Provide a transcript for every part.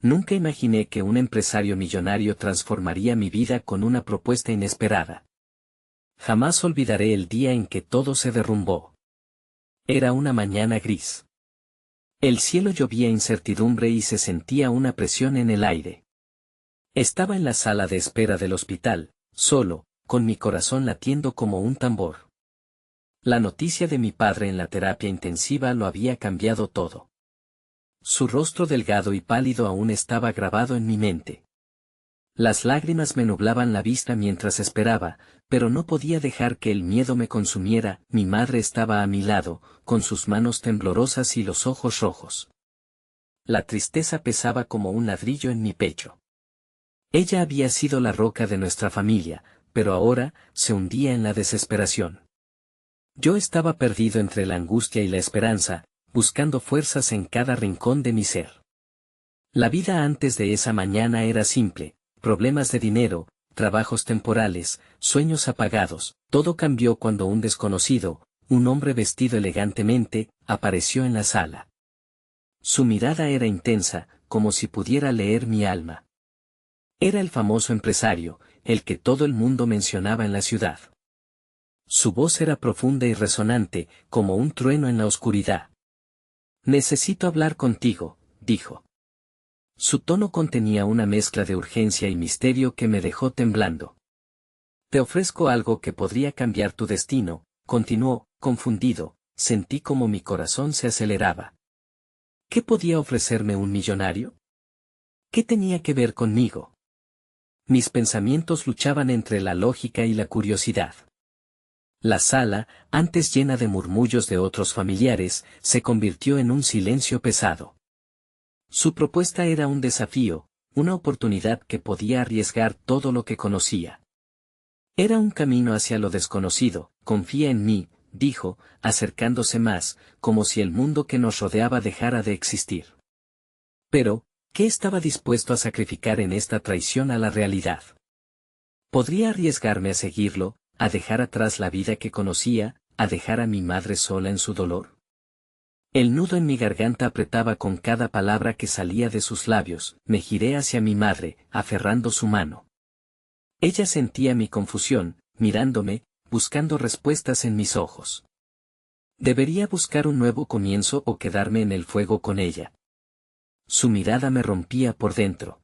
Nunca imaginé que un empresario millonario transformaría mi vida con una propuesta inesperada. Jamás olvidaré el día en que todo se derrumbó. Era una mañana gris. El cielo llovía incertidumbre y se sentía una presión en el aire. Estaba en la sala de espera del hospital, solo, con mi corazón latiendo como un tambor. La noticia de mi padre en la terapia intensiva lo había cambiado todo. Su rostro delgado y pálido aún estaba grabado en mi mente. Las lágrimas me nublaban la vista mientras esperaba, pero no podía dejar que el miedo me consumiera. Mi madre estaba a mi lado, con sus manos temblorosas y los ojos rojos. La tristeza pesaba como un ladrillo en mi pecho. Ella había sido la roca de nuestra familia, pero ahora se hundía en la desesperación. Yo estaba perdido entre la angustia y la esperanza, buscando fuerzas en cada rincón de mi ser. La vida antes de esa mañana era simple: problemas de dinero, trabajos temporales, sueños apagados. Todo cambió cuando un desconocido, un hombre vestido elegantemente, apareció en la sala. Su mirada era intensa, como si pudiera leer mi alma. Era el famoso empresario, el que todo el mundo mencionaba en la ciudad. Su voz era profunda y resonante, como un trueno en la oscuridad. «Necesito hablar contigo», dijo. Su tono contenía una mezcla de urgencia y misterio que me dejó temblando. «Te ofrezco algo que podría cambiar tu destino», continuó. Confundido, sentí como mi corazón se aceleraba. ¿Qué podía ofrecerme un millonario? ¿Qué tenía que ver conmigo? Mis pensamientos luchaban entre la lógica y la curiosidad. La sala, antes llena de murmullos de otros familiares, se convirtió en un silencio pesado. Su propuesta era un desafío, una oportunidad que podía arriesgar todo lo que conocía. Era un camino hacia lo desconocido. «Confía en mí», dijo, acercándose más, como si el mundo que nos rodeaba dejara de existir. Pero, ¿qué estaba dispuesto a sacrificar en esta traición a la realidad? ¿Podría arriesgarme a seguirlo, a dejar atrás la vida que conocía, a dejar a mi madre sola en su dolor? El nudo en mi garganta apretaba con cada palabra que salía de sus labios. Me giré hacia mi madre, aferrando su mano. Ella sentía mi confusión, mirándome, buscando respuestas en mis ojos. ¿Debería buscar un nuevo comienzo o quedarme en el fuego con ella? Su mirada me rompía por dentro.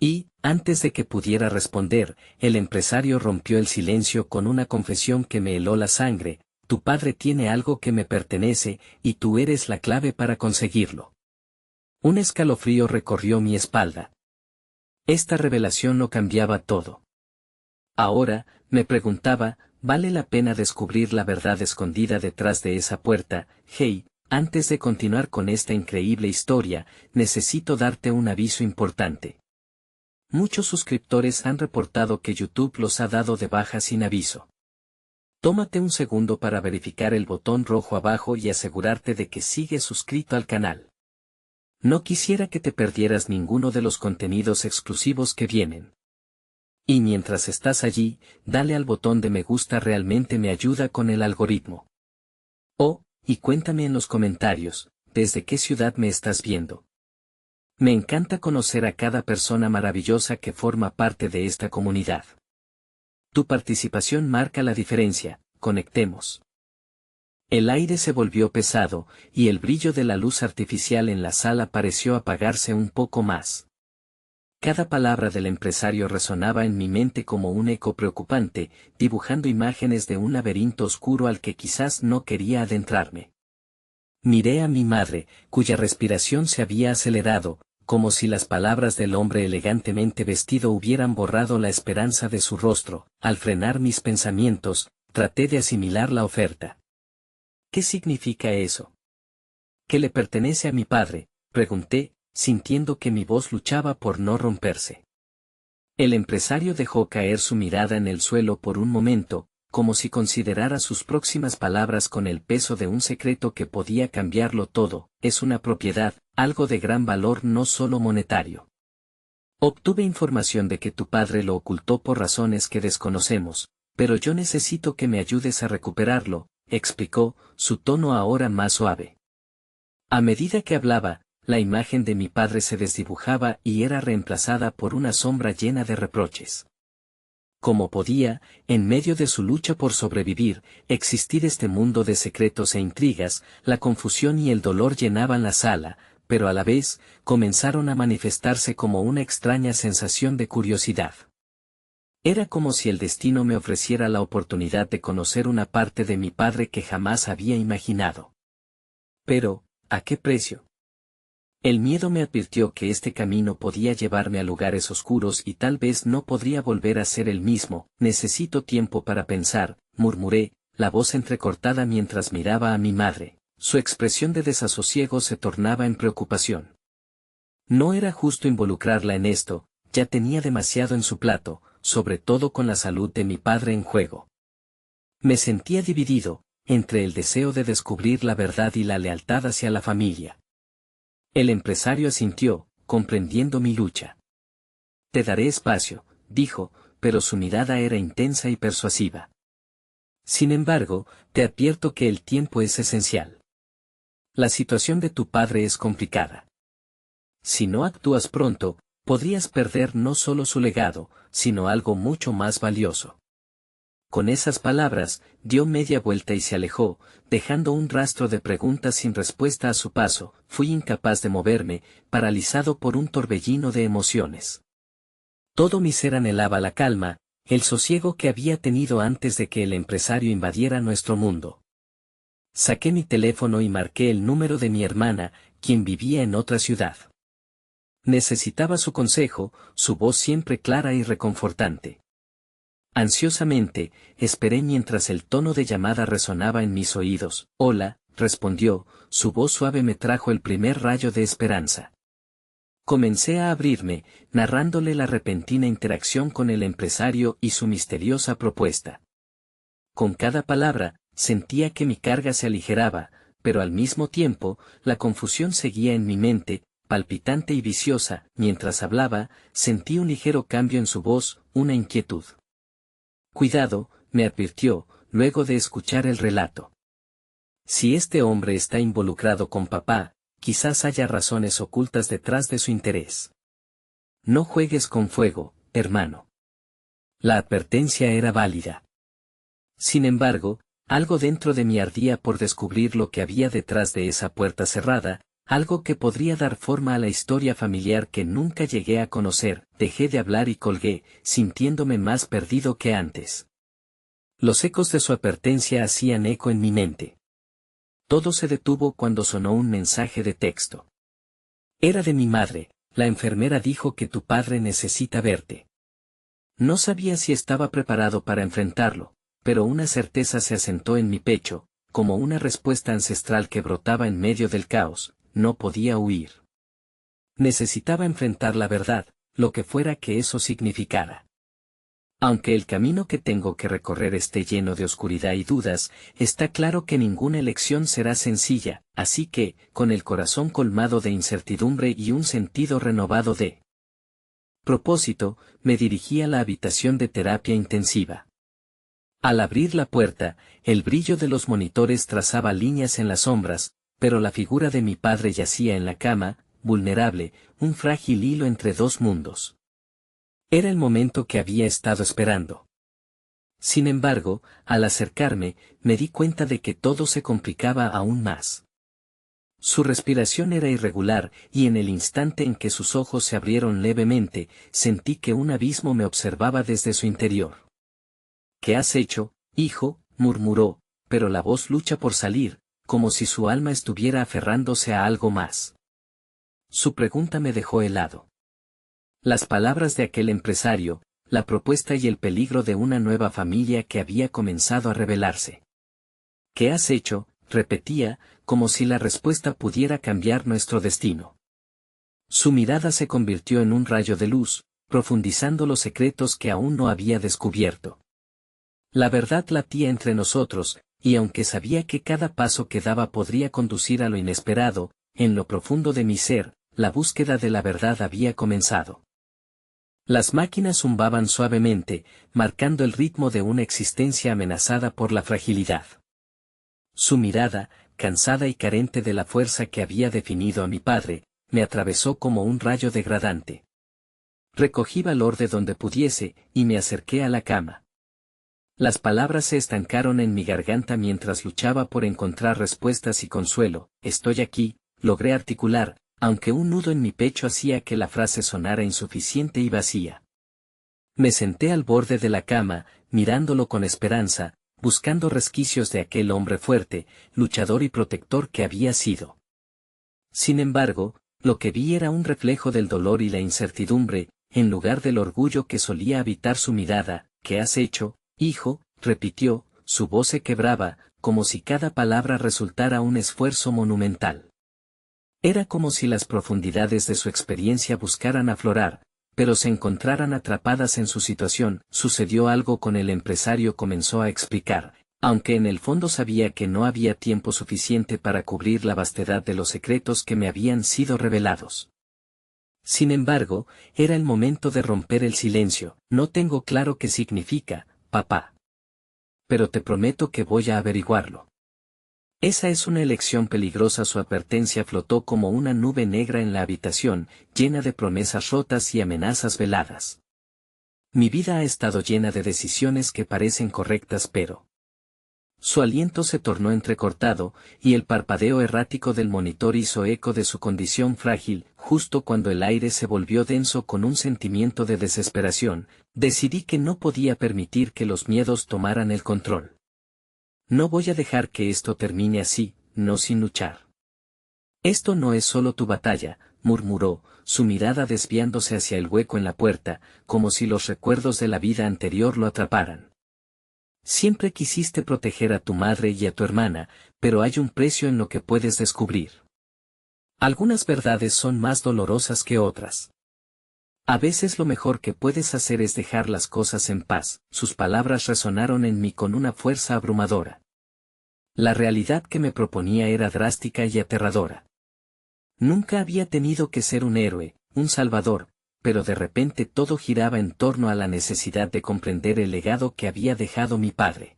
Y, antes de que pudiera responder, el empresario rompió el silencio con una confesión que me heló la sangre: «Tu padre tiene algo que me pertenece, y tú eres la clave para conseguirlo». Un escalofrío recorrió mi espalda. Esta revelación lo cambiaba todo. Ahora, me preguntaba, ¿vale la pena descubrir la verdad escondida detrás de esa puerta? Hey, antes de continuar con esta increíble historia, necesito darte un aviso importante. Muchos suscriptores han reportado que YouTube los ha dado de baja sin aviso. Tómate un segundo para verificar el botón rojo abajo y asegurarte de que sigues suscrito al canal. No quisiera que te perdieras ninguno de los contenidos exclusivos que vienen. Y mientras estás allí, dale al botón de me gusta, realmente me ayuda con el algoritmo. Oh, y cuéntame en los comentarios, ¿desde qué ciudad me estás viendo? Me encanta conocer a cada persona maravillosa que forma parte de esta comunidad. Tu participación marca la diferencia. Conectemos. El aire se volvió pesado, y el brillo de la luz artificial en la sala pareció apagarse un poco más. Cada palabra del empresario resonaba en mi mente como un eco preocupante, dibujando imágenes de un laberinto oscuro al que quizás no quería adentrarme. Miré a mi madre, cuya respiración se había acelerado, como si las palabras del hombre elegantemente vestido hubieran borrado la esperanza de su rostro. Al frenar mis pensamientos, traté de asimilar la oferta. ¿Qué significa eso? ¿Qué le pertenece a mi padre?, pregunté, sintiendo que mi voz luchaba por no romperse. El empresario dejó caer su mirada en el suelo por un momento, como si considerara sus próximas palabras con el peso de un secreto que podía cambiarlo todo. «Es una propiedad, algo de gran valor, no solo monetario. Obtuve información de que tu padre lo ocultó por razones que desconocemos, pero yo necesito que me ayudes a recuperarlo», explicó, su tono ahora más suave. A medida que hablaba, la imagen de mi padre se desdibujaba y era reemplazada por una sombra llena de reproches. Como podía, en medio de su lucha por sobrevivir, existir este mundo de secretos e intrigas, la confusión y el dolor llenaban la sala, pero a la vez, comenzaron a manifestarse como una extraña sensación de curiosidad. Era como si el destino me ofreciera la oportunidad de conocer una parte de mi padre que jamás había imaginado. Pero, ¿a qué precio? El miedo me advirtió que este camino podía llevarme a lugares oscuros y tal vez no podría volver a ser el mismo. Necesito tiempo para pensar, murmuré, la voz entrecortada mientras miraba a mi madre. Su expresión de desasosiego se tornaba en preocupación. No era justo involucrarla en esto, ya tenía demasiado en su plato, sobre todo con la salud de mi padre en juego. Me sentía dividido, entre el deseo de descubrir la verdad y la lealtad hacia la familia. El empresario asintió, comprendiendo mi lucha. Te daré espacio, dijo, pero su mirada era intensa y persuasiva. Sin embargo, te advierto que el tiempo es esencial. La situación de tu padre es complicada. Si no actúas pronto, podrías perder no solo su legado, sino algo mucho más valioso. Con esas palabras, dio media vuelta y se alejó, dejando un rastro de preguntas sin respuesta a su paso. Fui incapaz de moverme, paralizado por un torbellino de emociones. Todo mi ser anhelaba la calma, el sosiego que había tenido antes de que el empresario invadiera nuestro mundo. Saqué mi teléfono y marqué el número de mi hermana, quien vivía en otra ciudad. Necesitaba su consejo, su voz siempre clara y reconfortante. Ansiosamente, esperé mientras el tono de llamada resonaba en mis oídos. Hola, respondió, su voz suave me trajo el primer rayo de esperanza. Comencé a abrirme, narrándole la repentina interacción con el empresario y su misteriosa propuesta. Con cada palabra, sentía que mi carga se aligeraba, pero al mismo tiempo, la confusión seguía en mi mente, palpitante y viciosa. Mientras hablaba, sentí un ligero cambio en su voz, una inquietud. Cuidado, me advirtió, luego de escuchar el relato. Si este hombre está involucrado con papá, quizás haya razones ocultas detrás de su interés. No juegues con fuego, hermano. La advertencia era válida. Sin embargo, algo dentro de mí ardía por descubrir lo que había detrás de esa puerta cerrada, algo que podría dar forma a la historia familiar que nunca llegué a conocer. Dejé de hablar y colgué, sintiéndome más perdido que antes. Los ecos de su advertencia hacían eco en mi mente. Todo se detuvo cuando sonó un mensaje de texto. Era de mi madre. La enfermera dijo que tu padre necesita verte. No sabía si estaba preparado para enfrentarlo, pero una certeza se asentó en mi pecho, como una respuesta ancestral que brotaba en medio del caos. No podía huir. Necesitaba enfrentar la verdad, lo que fuera que eso significara. Aunque el camino que tengo que recorrer esté lleno de oscuridad y dudas, está claro que ninguna elección será sencilla, así que, con el corazón colmado de incertidumbre y un sentido renovado de propósito, me dirigí a la habitación de terapia intensiva. Al abrir la puerta, el brillo de los monitores trazaba líneas en las sombras, pero la figura de mi padre yacía en la cama, vulnerable, un frágil hilo entre dos mundos. Era el momento que había estado esperando. Sin embargo, al acercarme, me di cuenta de que todo se complicaba aún más. Su respiración era irregular, y en el instante en que sus ojos se abrieron levemente, sentí que un abismo me observaba desde su interior. ¿Qué has hecho, hijo?, murmuró, pero la voz lucha por salir, como si su alma estuviera aferrándose a algo más. Su pregunta me dejó helado. Las palabras de aquel empresario, la propuesta y el peligro de una nueva familia que había comenzado a revelarse. ¿Qué has hecho?, repetía, como si la respuesta pudiera cambiar nuestro destino. Su mirada se convirtió en un rayo de luz, profundizando los secretos que aún no había descubierto. La verdad latía entre nosotros, y aunque sabía que cada paso que daba podría conducir a lo inesperado, en lo profundo de mi ser, la búsqueda de la verdad había comenzado. Las máquinas zumbaban suavemente, marcando el ritmo de una existencia amenazada por la fragilidad. Su mirada, cansada y carente de la fuerza que había definido a mi padre, me atravesó como un rayo degradante. Recogí valor de donde pudiese, y me acerqué a la cama. Las palabras se estancaron en mi garganta mientras luchaba por encontrar respuestas y consuelo. Estoy aquí, logré articular, aunque un nudo en mi pecho hacía que la frase sonara insuficiente y vacía. Me senté al borde de la cama, mirándolo con esperanza, buscando resquicios de aquel hombre fuerte, luchador y protector que había sido. Sin embargo, lo que vi era un reflejo del dolor y la incertidumbre, en lugar del orgullo que solía habitar su mirada. ¿Qué has hecho, hijo?, repitió, su voz se quebraba, como si cada palabra resultara un esfuerzo monumental. Era como si las profundidades de su experiencia buscaran aflorar, pero se encontraran atrapadas en su situación. Sucedió algo con el empresario, comenzó a explicar, aunque en el fondo sabía que no había tiempo suficiente para cubrir la vastedad de los secretos que me habían sido revelados. Sin embargo, era el momento de romper el silencio. No tengo claro qué significa, papá. Pero te prometo que voy a averiguarlo. Esa es una elección peligrosa. Su advertencia flotó como una nube negra en la habitación, llena de promesas rotas y amenazas veladas. Mi vida ha estado llena de decisiones que parecen correctas, pero... Su aliento se tornó entrecortado, y el parpadeo errático del monitor hizo eco de su condición frágil. Justo cuando el aire se volvió denso con un sentimiento de desesperación, decidí que no podía permitir que los miedos tomaran el control. No voy a dejar que esto termine así, no sin luchar. Esto no es solo tu batalla, murmuró, su mirada desviándose hacia el hueco en la puerta, como si los recuerdos de la vida anterior lo atraparan. Siempre quisiste proteger a tu madre y a tu hermana, pero hay un precio en lo que puedes descubrir. Algunas verdades son más dolorosas que otras. A veces lo mejor que puedes hacer es dejar las cosas en paz. Sus palabras resonaron en mí con una fuerza abrumadora. La realidad que me proponía era drástica y aterradora. Nunca había tenido que ser un héroe, un salvador, pero de repente todo giraba en torno a la necesidad de comprender el legado que había dejado mi padre.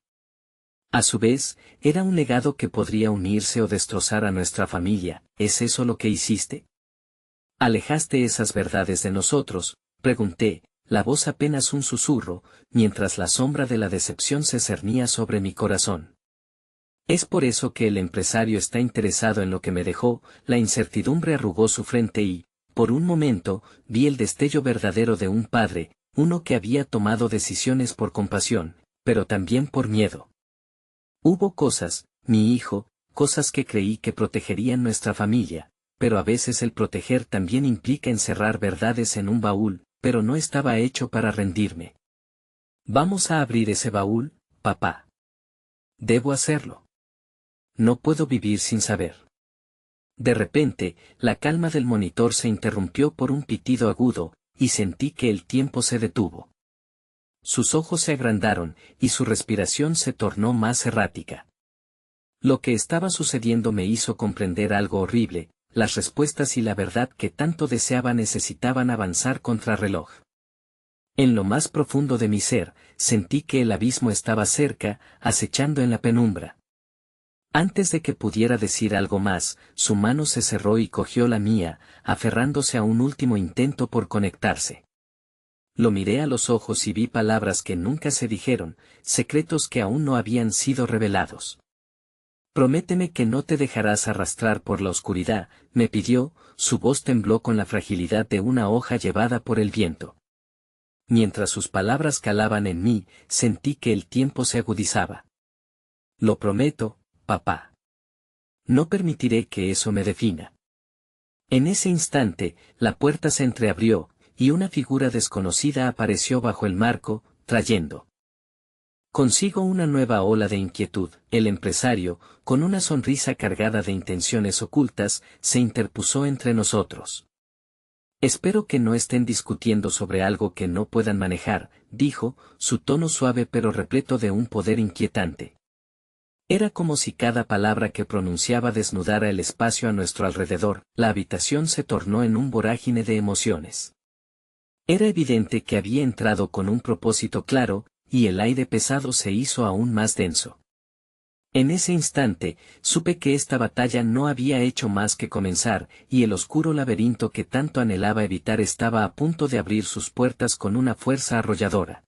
A su vez, era un legado que podría unirse o destrozar a nuestra familia. ¿Es eso lo que hiciste? ¿Alejaste esas verdades de nosotros?, pregunté, la voz apenas un susurro, mientras la sombra de la decepción se cernía sobre mi corazón. Es por eso que el empresario está interesado en lo que me dejó. La incertidumbre arrugó su frente y, por un momento, vi el destello verdadero de un padre, uno que había tomado decisiones por compasión, pero también por miedo. Hubo cosas, mi hijo, cosas que creí que protegerían nuestra familia, pero a veces el proteger también implica encerrar verdades en un baúl, pero no estaba hecho para rendirme. Vamos a abrir ese baúl, papá. Debo hacerlo. No puedo vivir sin saber. De repente, la calma del monitor se interrumpió por un pitido agudo, y sentí que el tiempo se detuvo. Sus ojos se agrandaron, y su respiración se tornó más errática. Lo que estaba sucediendo me hizo comprender algo horrible. Las respuestas y la verdad que tanto deseaba necesitaban avanzar contrarreloj. En lo más profundo de mi ser, sentí que el abismo estaba cerca, acechando en la penumbra. Antes de que pudiera decir algo más, su mano se cerró y cogió la mía, aferrándose a un último intento por conectarse. Lo miré a los ojos y vi palabras que nunca se dijeron, secretos que aún no habían sido revelados. Prométeme que no te dejarás arrastrar por la oscuridad, me pidió. Su voz tembló con la fragilidad de una hoja llevada por el viento. Mientras sus palabras calaban en mí, sentí que el tiempo se agudizaba. Lo prometo, papá. No permitiré que eso me defina. En ese instante, la puerta se entreabrió, y una figura desconocida apareció bajo el marco, trayendo consigo una nueva ola de inquietud. El empresario, con una sonrisa cargada de intenciones ocultas, se interpuso entre nosotros. Espero que no estén discutiendo sobre algo que no puedan manejar, dijo, su tono suave pero repleto de un poder inquietante. Era como si cada palabra que pronunciaba desnudara el espacio a nuestro alrededor. La habitación se tornó en un vorágine de emociones. Era evidente que había entrado con un propósito claro, y el aire pesado se hizo aún más denso. En ese instante, supe que esta batalla no había hecho más que comenzar, y el oscuro laberinto que tanto anhelaba evitar estaba a punto de abrir sus puertas con una fuerza arrolladora.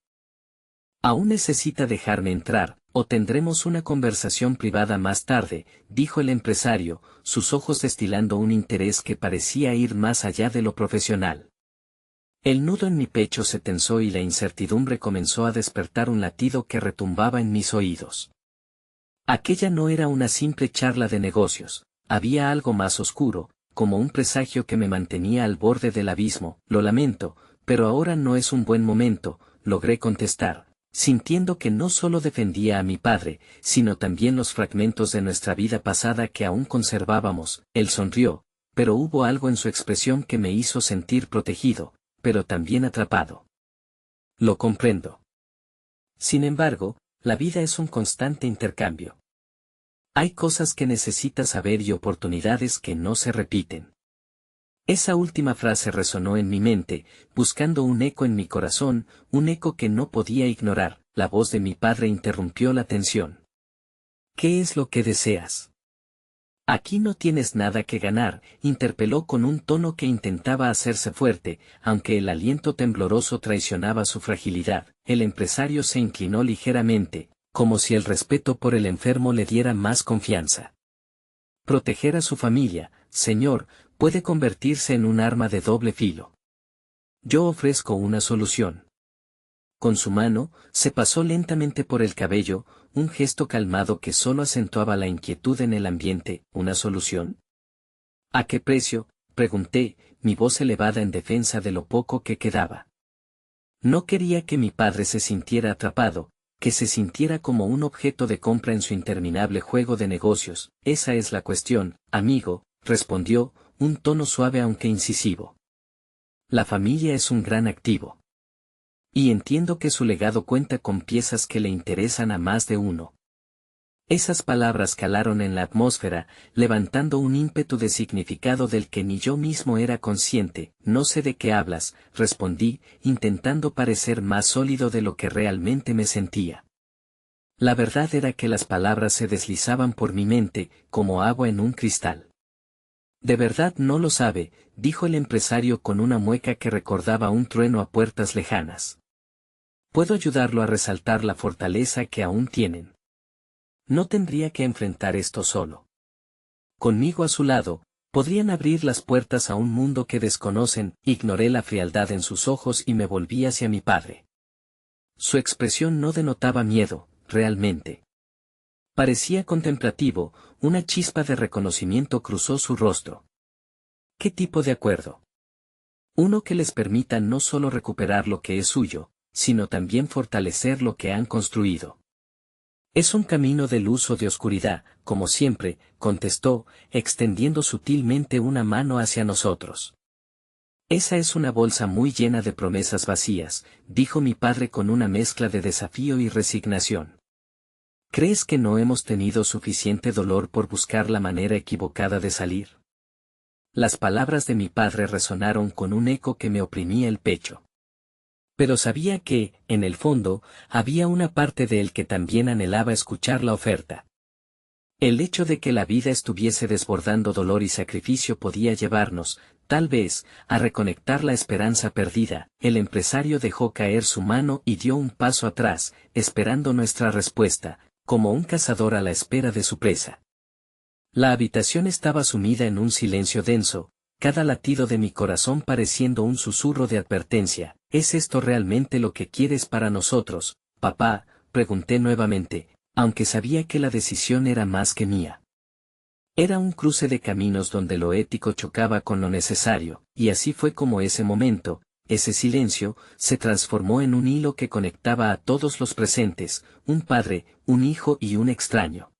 Aún necesita dejarme entrar, o tendremos una conversación privada más tarde, dijo el empresario, sus ojos destilando un interés que parecía ir más allá de lo profesional. El nudo en mi pecho se tensó y la incertidumbre comenzó a despertar un latido que retumbaba en mis oídos. Aquella no era una simple charla de negocios, había algo más oscuro, como un presagio que me mantenía al borde del abismo. Lo lamento, pero ahora no es un buen momento, logré contestar, sintiendo que no solo defendía a mi padre, sino también los fragmentos de nuestra vida pasada que aún conservábamos. Él sonrió, pero hubo algo en su expresión que me hizo sentir protegido, pero también atrapado. Lo comprendo. Sin embargo, la vida es un constante intercambio. Hay cosas que necesitas saber y oportunidades que no se repiten. Esa última frase resonó en mi mente, buscando un eco en mi corazón, un eco que no podía ignorar. La voz de mi padre interrumpió la tensión. ¿Qué es lo que deseas? Aquí no tienes nada que ganar, interpeló con un tono que intentaba hacerse fuerte, aunque el aliento tembloroso traicionaba su fragilidad. El empresario se inclinó ligeramente, como si el respeto por el enfermo le diera más confianza. Proteger a su familia, señor, puede convertirse en un arma de doble filo. Yo ofrezco una solución. Con su mano, se pasó lentamente por el cabello, un gesto calmado que solo acentuaba la inquietud en el ambiente. ¿Una solución? ¿A qué precio?, pregunté, mi voz elevada en defensa de lo poco que quedaba. No quería que mi padre se sintiera atrapado, que se sintiera como un objeto de compra en su interminable juego de negocios. Esa es la cuestión, amigo, respondió, un tono suave aunque incisivo. La familia es un gran activo. Y entiendo que su legado cuenta con piezas que le interesan a más de uno. Esas palabras calaron en la atmósfera, levantando un ímpetu de significado del que ni yo mismo era consciente. No sé de qué hablas, respondí, intentando parecer más sólido de lo que realmente me sentía. La verdad era que las palabras se deslizaban por mi mente, como agua en un cristal. De verdad no lo sabe, dijo el empresario con una mueca que recordaba un trueno a puertas lejanas. Puedo ayudarlo a resaltar la fortaleza que aún tienen. No tendría que enfrentar esto solo. Conmigo a su lado, podrían abrir las puertas a un mundo que desconocen. Ignoré la frialdad en sus ojos y me volví hacia mi padre. Su expresión no denotaba miedo, realmente. Parecía contemplativo, una chispa de reconocimiento cruzó su rostro. ¿Qué tipo de acuerdo? Uno que les permita no solo recuperar lo que es suyo, sino también fortalecer lo que han construido. Es un camino de luz o de oscuridad, como siempre, contestó, extendiendo sutilmente una mano hacia nosotros. Esa es una bolsa muy llena de promesas vacías, dijo mi padre con una mezcla de desafío y resignación. ¿Crees que no hemos tenido suficiente dolor por buscar la manera equivocada de salir? Las palabras de mi padre resonaron con un eco que me oprimía el pecho. Pero sabía que, en el fondo, había una parte de él que también anhelaba escuchar la oferta. El hecho de que la vida estuviese desbordando dolor y sacrificio podía llevarnos, tal vez, a reconectar la esperanza perdida. El empresario dejó caer su mano y dio un paso atrás, esperando nuestra respuesta, como un cazador a la espera de su presa. La habitación estaba sumida en un silencio denso, cada latido de mi corazón pareciendo un susurro de advertencia. ¿Es esto realmente lo que quieres para nosotros, papá?, pregunté nuevamente, aunque sabía que la decisión era más que mía. Era un cruce de caminos donde lo ético chocaba con lo necesario, y así fue como ese momento, ese silencio, se transformó en un hilo que conectaba a todos los presentes, un padre, un hijo y un extraño.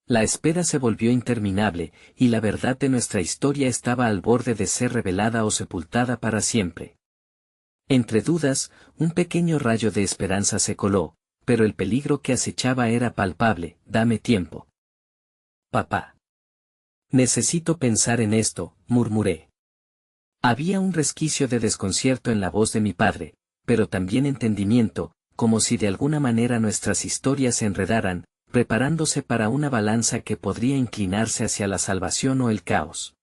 La espera se volvió interminable, y la verdad de nuestra historia estaba al borde de ser revelada o sepultada para siempre. Entre dudas, un pequeño rayo de esperanza se coló, pero el peligro que acechaba era palpable. Dame tiempo. Papá. Necesito pensar en esto, murmuré. Había un resquicio de desconcierto en la voz de mi padre, pero también entendimiento, como si de alguna manera nuestras historias se enredaran. preparándose para una balanza que podría inclinarse hacia la salvación o el caos.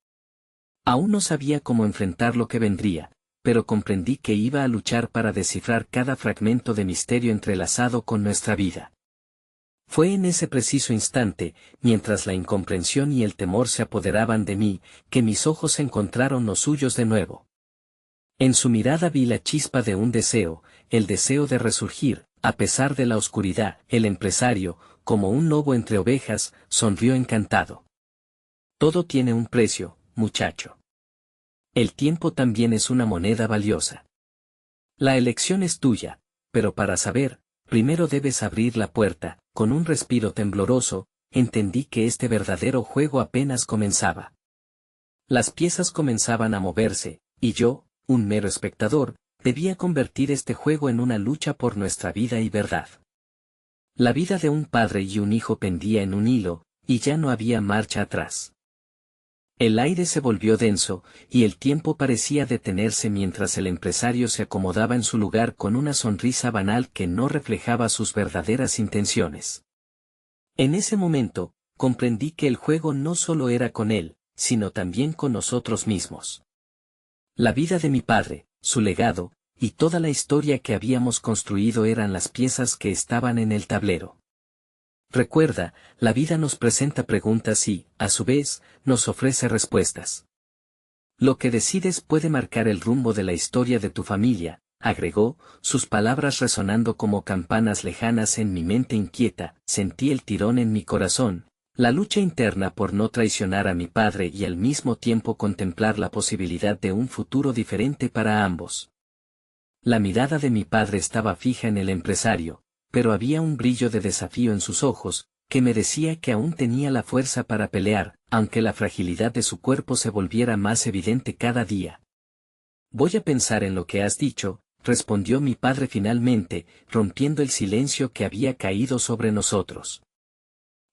Aún no sabía cómo enfrentar lo que vendría, pero comprendí que iba a luchar para descifrar cada fragmento de misterio entrelazado con nuestra vida. Fue en ese preciso instante, mientras la incomprensión y el temor se apoderaban de mí, que mis ojos encontraron los suyos de nuevo. En su mirada vi la chispa de un deseo, el deseo de resurgir, a pesar de la oscuridad. El empresario, como un lobo entre ovejas, sonrió encantado. Todo tiene un precio, muchacho. El tiempo también es una moneda valiosa. La elección es tuya, pero para saber, primero debes abrir la puerta. Con un respiro tembloroso, entendí que este verdadero juego apenas comenzaba. Las piezas comenzaban a moverse, y yo, un mero espectador, debía convertir este juego en una lucha por nuestra vida y verdad. La vida de un padre y un hijo pendía en un hilo, y ya no había marcha atrás. El aire se volvió denso, y el tiempo parecía detenerse mientras el empresario se acomodaba en su lugar con una sonrisa banal que no reflejaba sus verdaderas intenciones. En ese momento, comprendí que el juego no solo era con él, sino también con nosotros mismos. La vida de mi padre, su legado, y toda la historia que habíamos construido eran las piezas que estaban en el tablero. Recuerda, la vida nos presenta preguntas y, a su vez, nos ofrece respuestas. Lo que decides puede marcar el rumbo de la historia de tu familia, agregó, sus palabras resonando como campanas lejanas en mi mente inquieta. Sentí el tirón en mi corazón, la lucha interna por no traicionar a mi padre y al mismo tiempo contemplar la posibilidad de un futuro diferente para ambos. La mirada de mi padre estaba fija en el empresario, pero había un brillo de desafío en sus ojos, que me decía que aún tenía la fuerza para pelear, aunque la fragilidad de su cuerpo se volviera más evidente cada día. Voy a pensar en lo que has dicho, respondió mi padre finalmente, rompiendo el silencio que había caído sobre nosotros.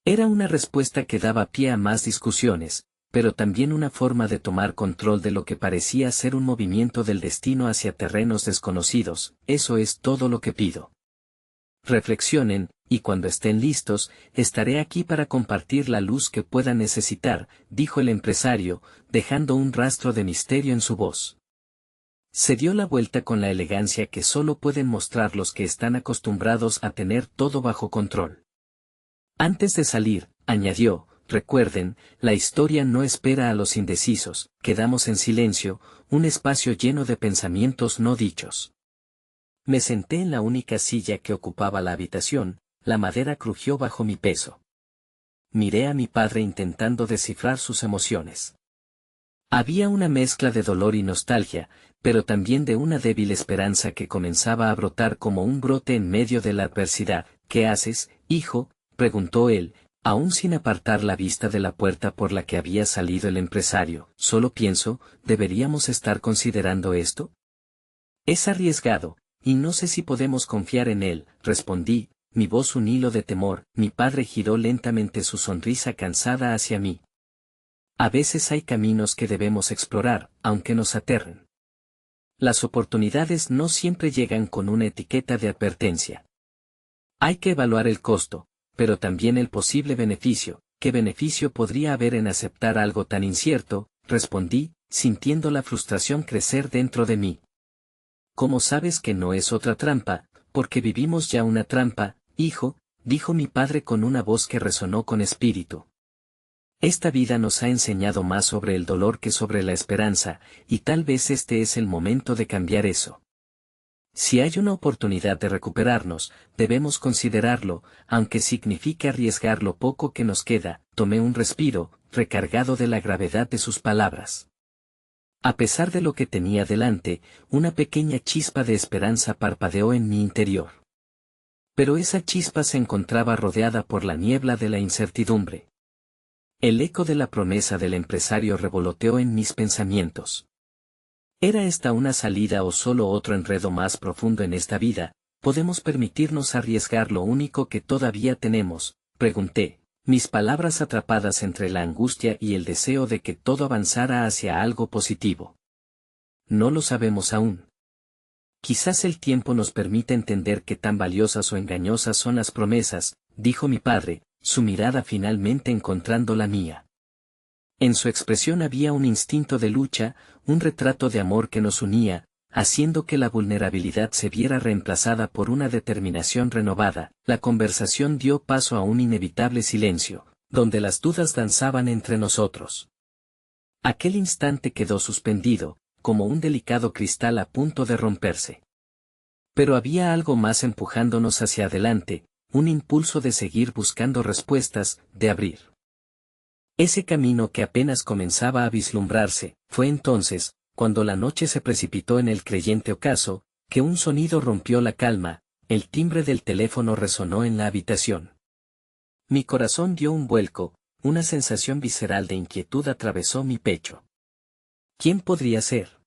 Era una respuesta que daba pie a más discusiones, pero también una forma de tomar control de lo que parecía ser un movimiento del destino hacia terrenos desconocidos. Eso es todo lo que pido. Reflexionen, y cuando estén listos, estaré aquí para compartir la luz que puedan necesitar, dijo el empresario, dejando un rastro de misterio en su voz. Se dio la vuelta con la elegancia que solo pueden mostrar los que están acostumbrados a tener todo bajo control. Antes de salir, añadió, recuerden, la historia no espera a los indecisos. Quedamos en silencio, un espacio lleno de pensamientos no dichos. Me senté en la única silla que ocupaba la habitación, la madera crujió bajo mi peso. Miré a mi padre intentando descifrar sus emociones. Había una mezcla de dolor y nostalgia, pero también de una débil esperanza que comenzaba a brotar como un brote en medio de la adversidad. ¿Qué haces, hijo?, preguntó él, aún sin apartar la vista de la puerta por la que había salido el empresario. Solo pienso, ¿deberíamos estar considerando esto? Es arriesgado, y no sé si podemos confiar en él, respondí, mi voz un hilo de temor. Mi padre giró lentamente su sonrisa cansada hacia mí. A veces hay caminos que debemos explorar, aunque nos aterren. Las oportunidades no siempre llegan con una etiqueta de advertencia. Hay que evaluar el costo, pero también el posible beneficio. ¿Qué beneficio podría haber en aceptar algo tan incierto?, respondí, sintiendo la frustración crecer dentro de mí. ¿Cómo sabes que no es otra trampa? Porque vivimos ya una trampa, hijo, dijo mi padre con una voz que resonó con espíritu. Esta vida nos ha enseñado más sobre el dolor que sobre la esperanza, y tal vez este es el momento de cambiar eso. Si hay una oportunidad de recuperarnos, debemos considerarlo, aunque signifique arriesgar lo poco que nos queda. Tomé un respiro, recargado de la gravedad de sus palabras. A pesar de lo que tenía delante, una pequeña chispa de esperanza parpadeó en mi interior. Pero esa chispa se encontraba rodeada por la niebla de la incertidumbre. El eco de la promesa del empresario revoloteó en mis pensamientos. ¿Era esta una salida o solo otro enredo más profundo en esta vida? ¿Podemos permitirnos arriesgar lo único que todavía tenemos?, pregunté, mis palabras atrapadas entre la angustia y el deseo de que todo avanzara hacia algo positivo. No lo sabemos aún. Quizás el tiempo nos permita entender qué tan valiosas o engañosas son las promesas, dijo mi padre, su mirada finalmente encontrando la mía. En su expresión había un instinto de lucha, un retrato de amor que nos unía, haciendo que la vulnerabilidad se viera reemplazada por una determinación renovada. La conversación dio paso a un inevitable silencio, donde las dudas danzaban entre nosotros. Aquel instante quedó suspendido, como un delicado cristal a punto de romperse. Pero había algo más empujándonos hacia adelante, un impulso de seguir buscando respuestas, de abrir ese camino que apenas comenzaba a vislumbrarse. Fue entonces, cuando la noche se precipitó en el creyente ocaso, que un sonido rompió la calma, el timbre del teléfono resonó en la habitación. Mi corazón dio un vuelco, una sensación visceral de inquietud atravesó mi pecho. ¿Quién podría ser?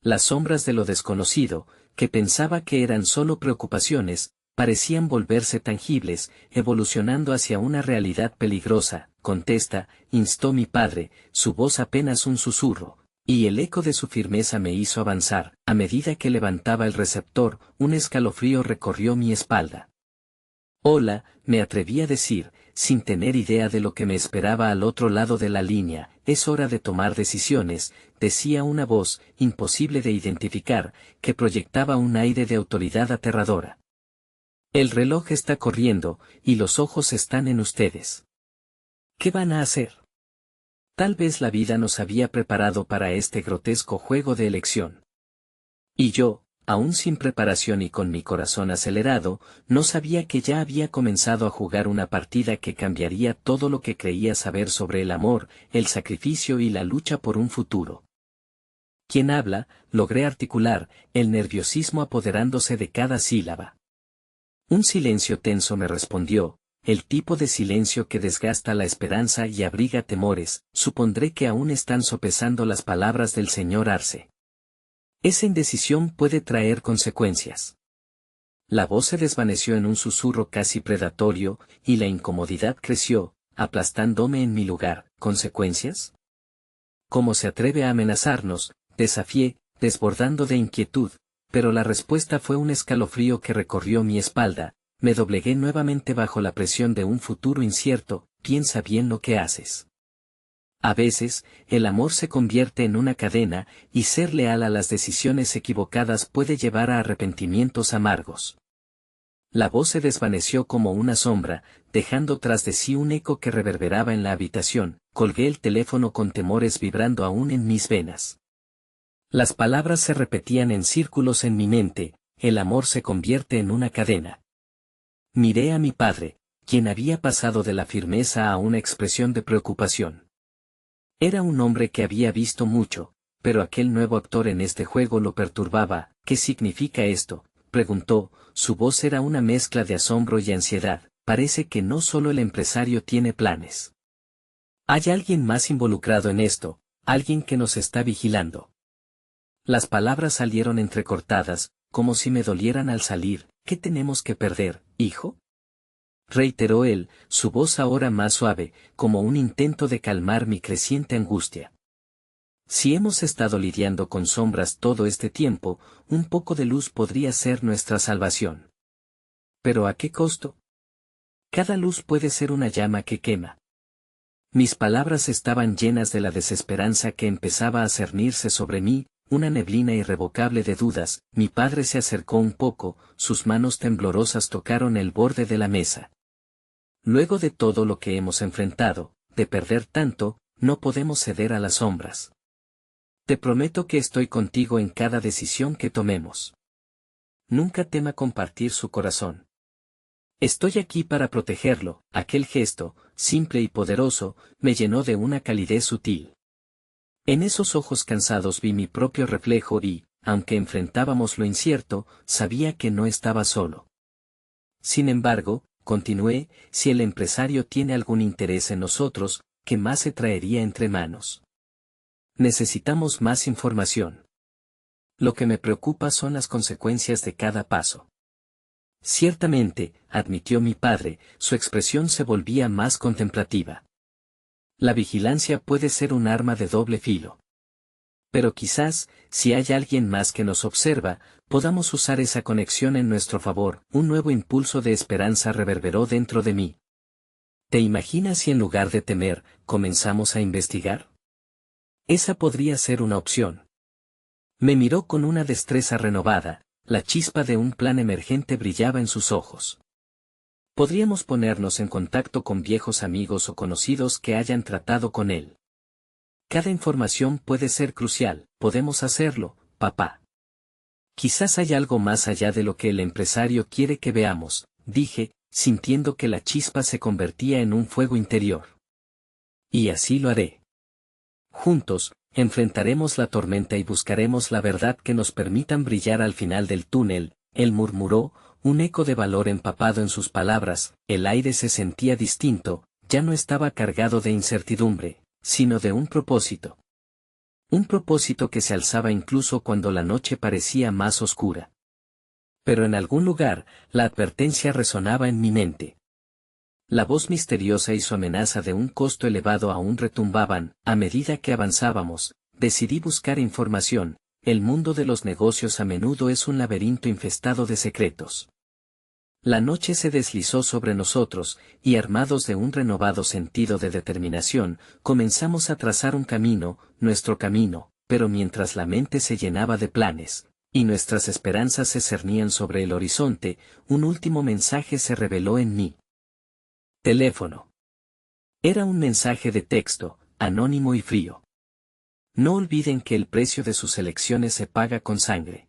Las sombras de lo desconocido, que pensaba que eran solo preocupaciones, parecían volverse tangibles, evolucionando hacia una realidad peligrosa. Contesta, instó mi padre, su voz apenas un susurro, y el eco de su firmeza me hizo avanzar. A medida que levantaba el receptor, un escalofrío recorrió mi espalda. Hola, me atreví a decir, sin tener idea de lo que me esperaba al otro lado de la línea. Es hora de tomar decisiones, decía una voz, imposible de identificar, que proyectaba un aire de autoridad aterradora. El reloj está corriendo, y los ojos están en ustedes. ¿Qué van a hacer? Tal vez la vida nos había preparado para este grotesco juego de elección. Y yo, aún sin preparación y con mi corazón acelerado, no sabía que ya había comenzado a jugar una partida que cambiaría todo lo que creía saber sobre el amor, el sacrificio y la lucha por un futuro. ¿Quién habla? Logré articular, el nerviosismo apoderándose de cada sílaba. Un silencio tenso me respondió, el tipo de silencio que desgasta la esperanza y abriga temores. Supondré que aún están sopesando las palabras del señor Arce. Esa indecisión puede traer consecuencias. La voz se desvaneció en un susurro casi predatorio, y la incomodidad creció, aplastándome en mi lugar. ¿Consecuencias? ¿Cómo se atreve a amenazarnos? Desafié, desbordando de inquietud, pero la respuesta fue un escalofrío que recorrió mi espalda. Me doblegué nuevamente bajo la presión de un futuro incierto. Piensa bien lo que haces. A veces, el amor se convierte en una cadena, y ser leal a las decisiones equivocadas puede llevar a arrepentimientos amargos. La voz se desvaneció como una sombra, dejando tras de sí un eco que reverberaba en la habitación. Colgué el teléfono con temores vibrando aún en mis venas. Las palabras se repetían en círculos en mi mente, el amor se convierte en una cadena. Miré a mi padre, quien había pasado de la firmeza a una expresión de preocupación. Era un hombre que había visto mucho, pero aquel nuevo actor en este juego lo perturbaba. ¿Qué significa esto?, preguntó, su voz era una mezcla de asombro y ansiedad. Parece que no solo el empresario tiene planes. Hay alguien más involucrado en esto, alguien que nos está vigilando. Las palabras salieron entrecortadas, como si me dolieran al salir. ¿Qué tenemos que perder, hijo?, reiteró él, su voz ahora más suave, como un intento de calmar mi creciente angustia. Si hemos estado lidiando con sombras todo este tiempo, un poco de luz podría ser nuestra salvación. ¿Pero a qué costo? Cada luz puede ser una llama que quema. Mis palabras estaban llenas de la desesperanza que empezaba a cernirse sobre mí, una neblina irrevocable de dudas. Mi padre se acercó un poco, sus manos temblorosas tocaron el borde de la mesa. Luego de todo lo que hemos enfrentado, de perder tanto, no podemos ceder a las sombras. Te prometo que estoy contigo en cada decisión que tomemos. Nunca tema compartir su corazón. Estoy aquí para protegerlo. Aquel gesto, simple y poderoso, me llenó de una calidez sutil. En esos ojos cansados vi mi propio reflejo y, aunque enfrentábamos lo incierto, sabía que no estaba solo. Sin embargo, continué, si el empresario tiene algún interés en nosotros, ¿qué más se traería entre manos? Necesitamos más información. Lo que me preocupa son las consecuencias de cada paso. Ciertamente, admitió mi padre, su expresión se volvía más contemplativa. La vigilancia puede ser un arma de doble filo. Pero quizás, si hay alguien más que nos observa, podamos usar esa conexión en nuestro favor. Un nuevo impulso de esperanza reverberó dentro de mí. ¿Te imaginas si en lugar de temer, comenzamos a investigar? Esa podría ser una opción. Me miró con una destreza renovada, la chispa de un plan emergente brillaba en sus ojos. Podríamos ponernos en contacto con viejos amigos o conocidos que hayan tratado con él. Cada información puede ser crucial, podemos hacerlo, papá. Quizás hay algo más allá de lo que el empresario quiere que veamos, dije, sintiendo que la chispa se convertía en un fuego interior. Y así lo haré. Juntos, enfrentaremos la tormenta y buscaremos la verdad que nos permitan brillar al final del túnel, él murmuró, un eco de valor empapado en sus palabras, el aire se sentía distinto, ya no estaba cargado de incertidumbre, sino de un propósito. Un propósito que se alzaba incluso cuando la noche parecía más oscura. Pero en algún lugar, la advertencia resonaba en mi mente. La voz misteriosa y su amenaza de un costo elevado aún retumbaban, a medida que avanzábamos, decidí buscar información, el mundo de los negocios a menudo es un laberinto infestado de secretos. La noche se deslizó sobre nosotros, y armados de un renovado sentido de determinación, comenzamos a trazar un camino, nuestro camino, pero mientras la mente se llenaba de planes, y nuestras esperanzas se cernían sobre el horizonte, un último mensaje se reveló en mí. Teléfono. Era un mensaje de texto, anónimo y frío. No olviden que el precio de sus elecciones se paga con sangre.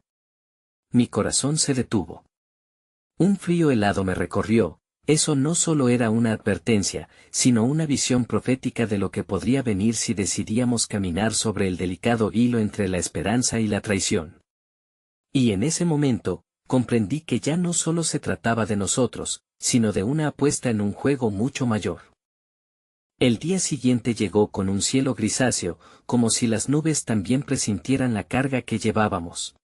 Mi corazón se detuvo. Un frío helado me recorrió, eso no solo era una advertencia, sino una visión profética de lo que podría venir si decidíamos caminar sobre el delicado hilo entre la esperanza y la traición. Y en ese momento, comprendí que ya no solo se trataba de nosotros, sino de una apuesta en un juego mucho mayor. El día siguiente llegó con un cielo grisáceo, como si las nubes también presintieran la carga que llevábamos.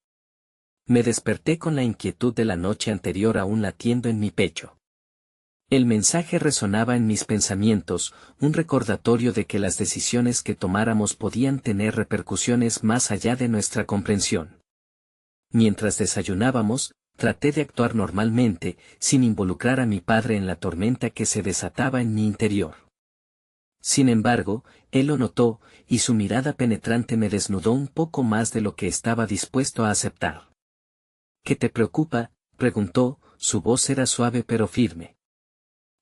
Me desperté con la inquietud de la noche anterior aún latiendo en mi pecho. El mensaje resonaba en mis pensamientos, un recordatorio de que las decisiones que tomáramos podían tener repercusiones más allá de nuestra comprensión. Mientras desayunábamos, traté de actuar normalmente, sin involucrar a mi padre en la tormenta que se desataba en mi interior. Sin embargo, él lo notó, y su mirada penetrante me desnudó un poco más de lo que estaba dispuesto a aceptar. ¿Qué te preocupa?, preguntó, su voz era suave pero firme.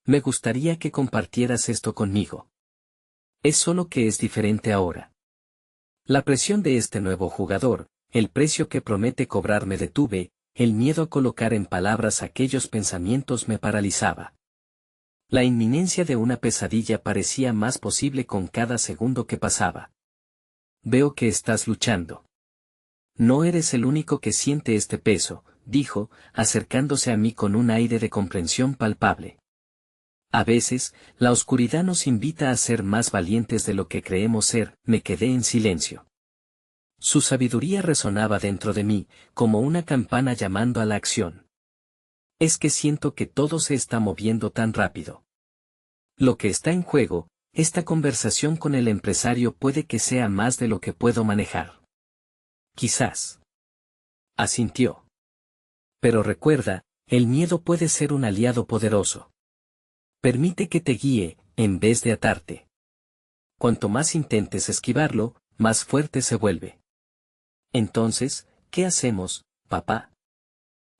Me gustaría que compartieras esto conmigo. Es solo que es diferente ahora. La presión de este nuevo jugador, el precio que promete cobrar me detuve, el miedo a colocar en palabras aquellos pensamientos me paralizaba. La inminencia de una pesadilla parecía más posible con cada segundo que pasaba. Veo que estás luchando. No eres el único que siente este peso, dijo, acercándose a mí con un aire de comprensión palpable. A veces, la oscuridad nos invita a ser más valientes de lo que creemos ser, me quedé en silencio. Su sabiduría resonaba dentro de mí, como una campana llamando a la acción. Es que siento que todo se está moviendo tan rápido. Lo que está en juego, esta conversación con el empresario puede que sea más de lo que puedo manejar. Quizás. Asintió. Pero recuerda, el miedo puede ser un aliado poderoso. Permite que te guíe, en vez de atarte. Cuanto más intentes esquivarlo, más fuerte se vuelve. Entonces, ¿qué hacemos, papá?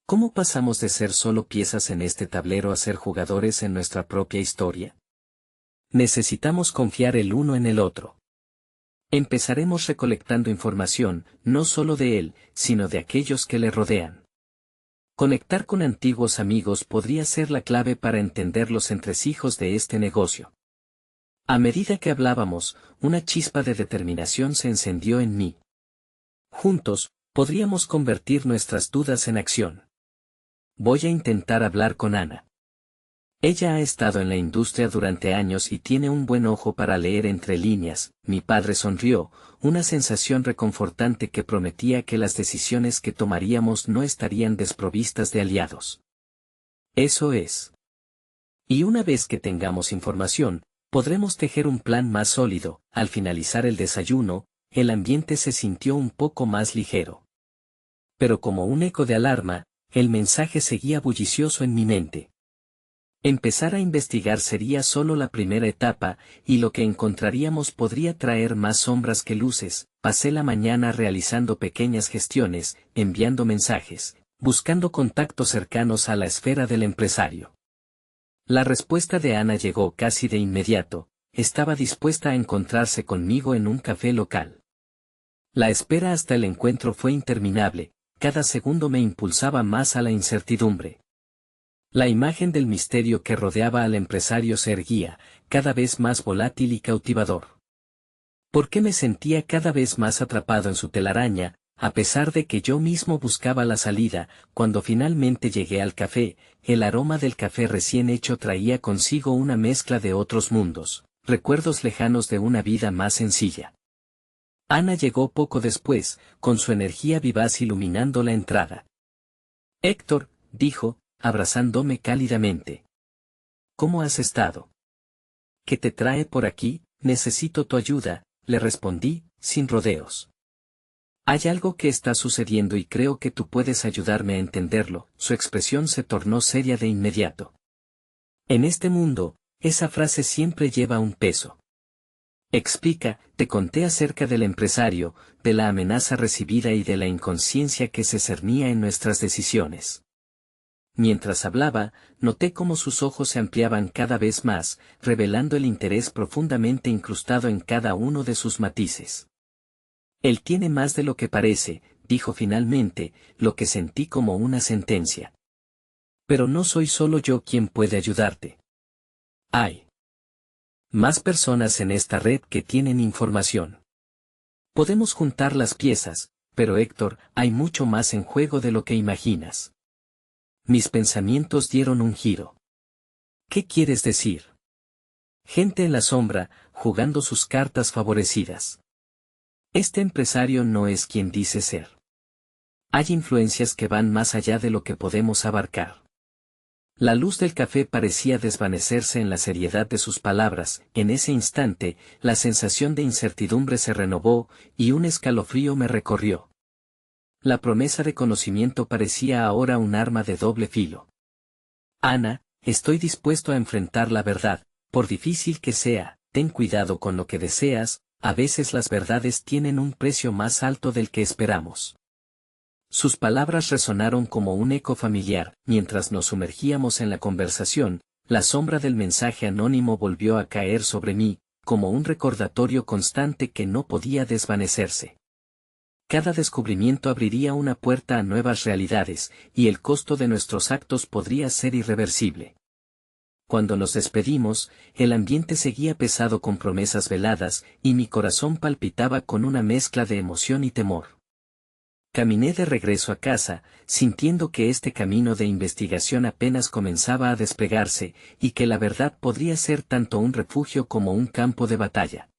¿Cómo pasamos de ser solo piezas en este tablero a ser jugadores en nuestra propia historia? Necesitamos confiar el uno en el otro. Empezaremos recolectando información, no solo de él, sino de aquellos que le rodean. Conectar con antiguos amigos podría ser la clave para entender los entresijos de este negocio. A medida que hablábamos, una chispa de determinación se encendió en mí. Juntos, podríamos convertir nuestras dudas en acción. Voy a intentar hablar con Ana. Ella ha estado en la industria durante años y tiene un buen ojo para leer entre líneas. Mi padre sonrió, una sensación reconfortante que prometía que las decisiones que tomaríamos no estarían desprovistas de aliados. Eso es. Y una vez que tengamos información, podremos tejer un plan más sólido. Al finalizar el desayuno, el ambiente se sintió un poco más ligero. Pero como un eco de alarma, el mensaje seguía bullicioso en mi mente. Empezar a investigar sería solo la primera etapa, y lo que encontraríamos podría traer más sombras que luces. Pasé la mañana realizando pequeñas gestiones, enviando mensajes, buscando contactos cercanos a la esfera del empresario. La respuesta de Ana llegó casi de inmediato. Estaba dispuesta a encontrarse conmigo en un café local. La espera hasta el encuentro fue interminable, cada segundo me impulsaba más a la incertidumbre. La imagen del misterio que rodeaba al empresario se erguía, cada vez más volátil y cautivador. ¿Por qué me sentía cada vez más atrapado en su telaraña, a pesar de que yo mismo buscaba la salida? Cuando finalmente llegué al café, el aroma del café recién hecho traía consigo una mezcla de otros mundos, recuerdos lejanos de una vida más sencilla. Ana llegó poco después, con su energía vivaz iluminando la entrada. «Héctor», dijo, abrazándome cálidamente. «¿Cómo has estado? ¿Qué te trae por aquí? Necesito tu ayuda», le respondí, sin rodeos. «Hay algo que está sucediendo y creo que tú puedes ayudarme a entenderlo». Su expresión se tornó seria de inmediato. En este mundo, esa frase siempre lleva un peso. «Explica», te conté acerca del empresario, de la amenaza recibida y de la inconsciencia que se cernía en nuestras decisiones. Mientras hablaba, noté cómo sus ojos se ampliaban cada vez más, revelando el interés profundamente incrustado en cada uno de sus matices. «Él tiene más de lo que parece», dijo finalmente, lo que sentí como una sentencia. «Pero no soy solo yo quien puede ayudarte. Hay más personas en esta red que tienen información. Podemos juntar las piezas, pero Héctor, hay mucho más en juego de lo que imaginas». Mis pensamientos dieron un giro. «¿Qué quieres decir?» «Gente en la sombra, jugando sus cartas favorecidas. Este empresario no es quien dice ser. Hay influencias que van más allá de lo que podemos abarcar». La luz del café parecía desvanecerse en la seriedad de sus palabras. En ese instante, la sensación de incertidumbre se renovó, y un escalofrío me recorrió. La promesa de conocimiento parecía ahora un arma de doble filo. «Ana, estoy dispuesto a enfrentar la verdad, por difícil que sea. Ten cuidado con lo que deseas, a veces las verdades tienen un precio más alto del que esperamos». Sus palabras resonaron como un eco familiar. Mientras nos sumergíamos en la conversación, la sombra del mensaje anónimo volvió a caer sobre mí, como un recordatorio constante que no podía desvanecerse. Cada descubrimiento abriría una puerta a nuevas realidades, y el costo de nuestros actos podría ser irreversible. Cuando nos despedimos, el ambiente seguía pesado con promesas veladas, y mi corazón palpitaba con una mezcla de emoción y temor. Caminé de regreso a casa, sintiendo que este camino de investigación apenas comenzaba a desplegarse, y que la verdad podría ser tanto un refugio como un campo de batalla.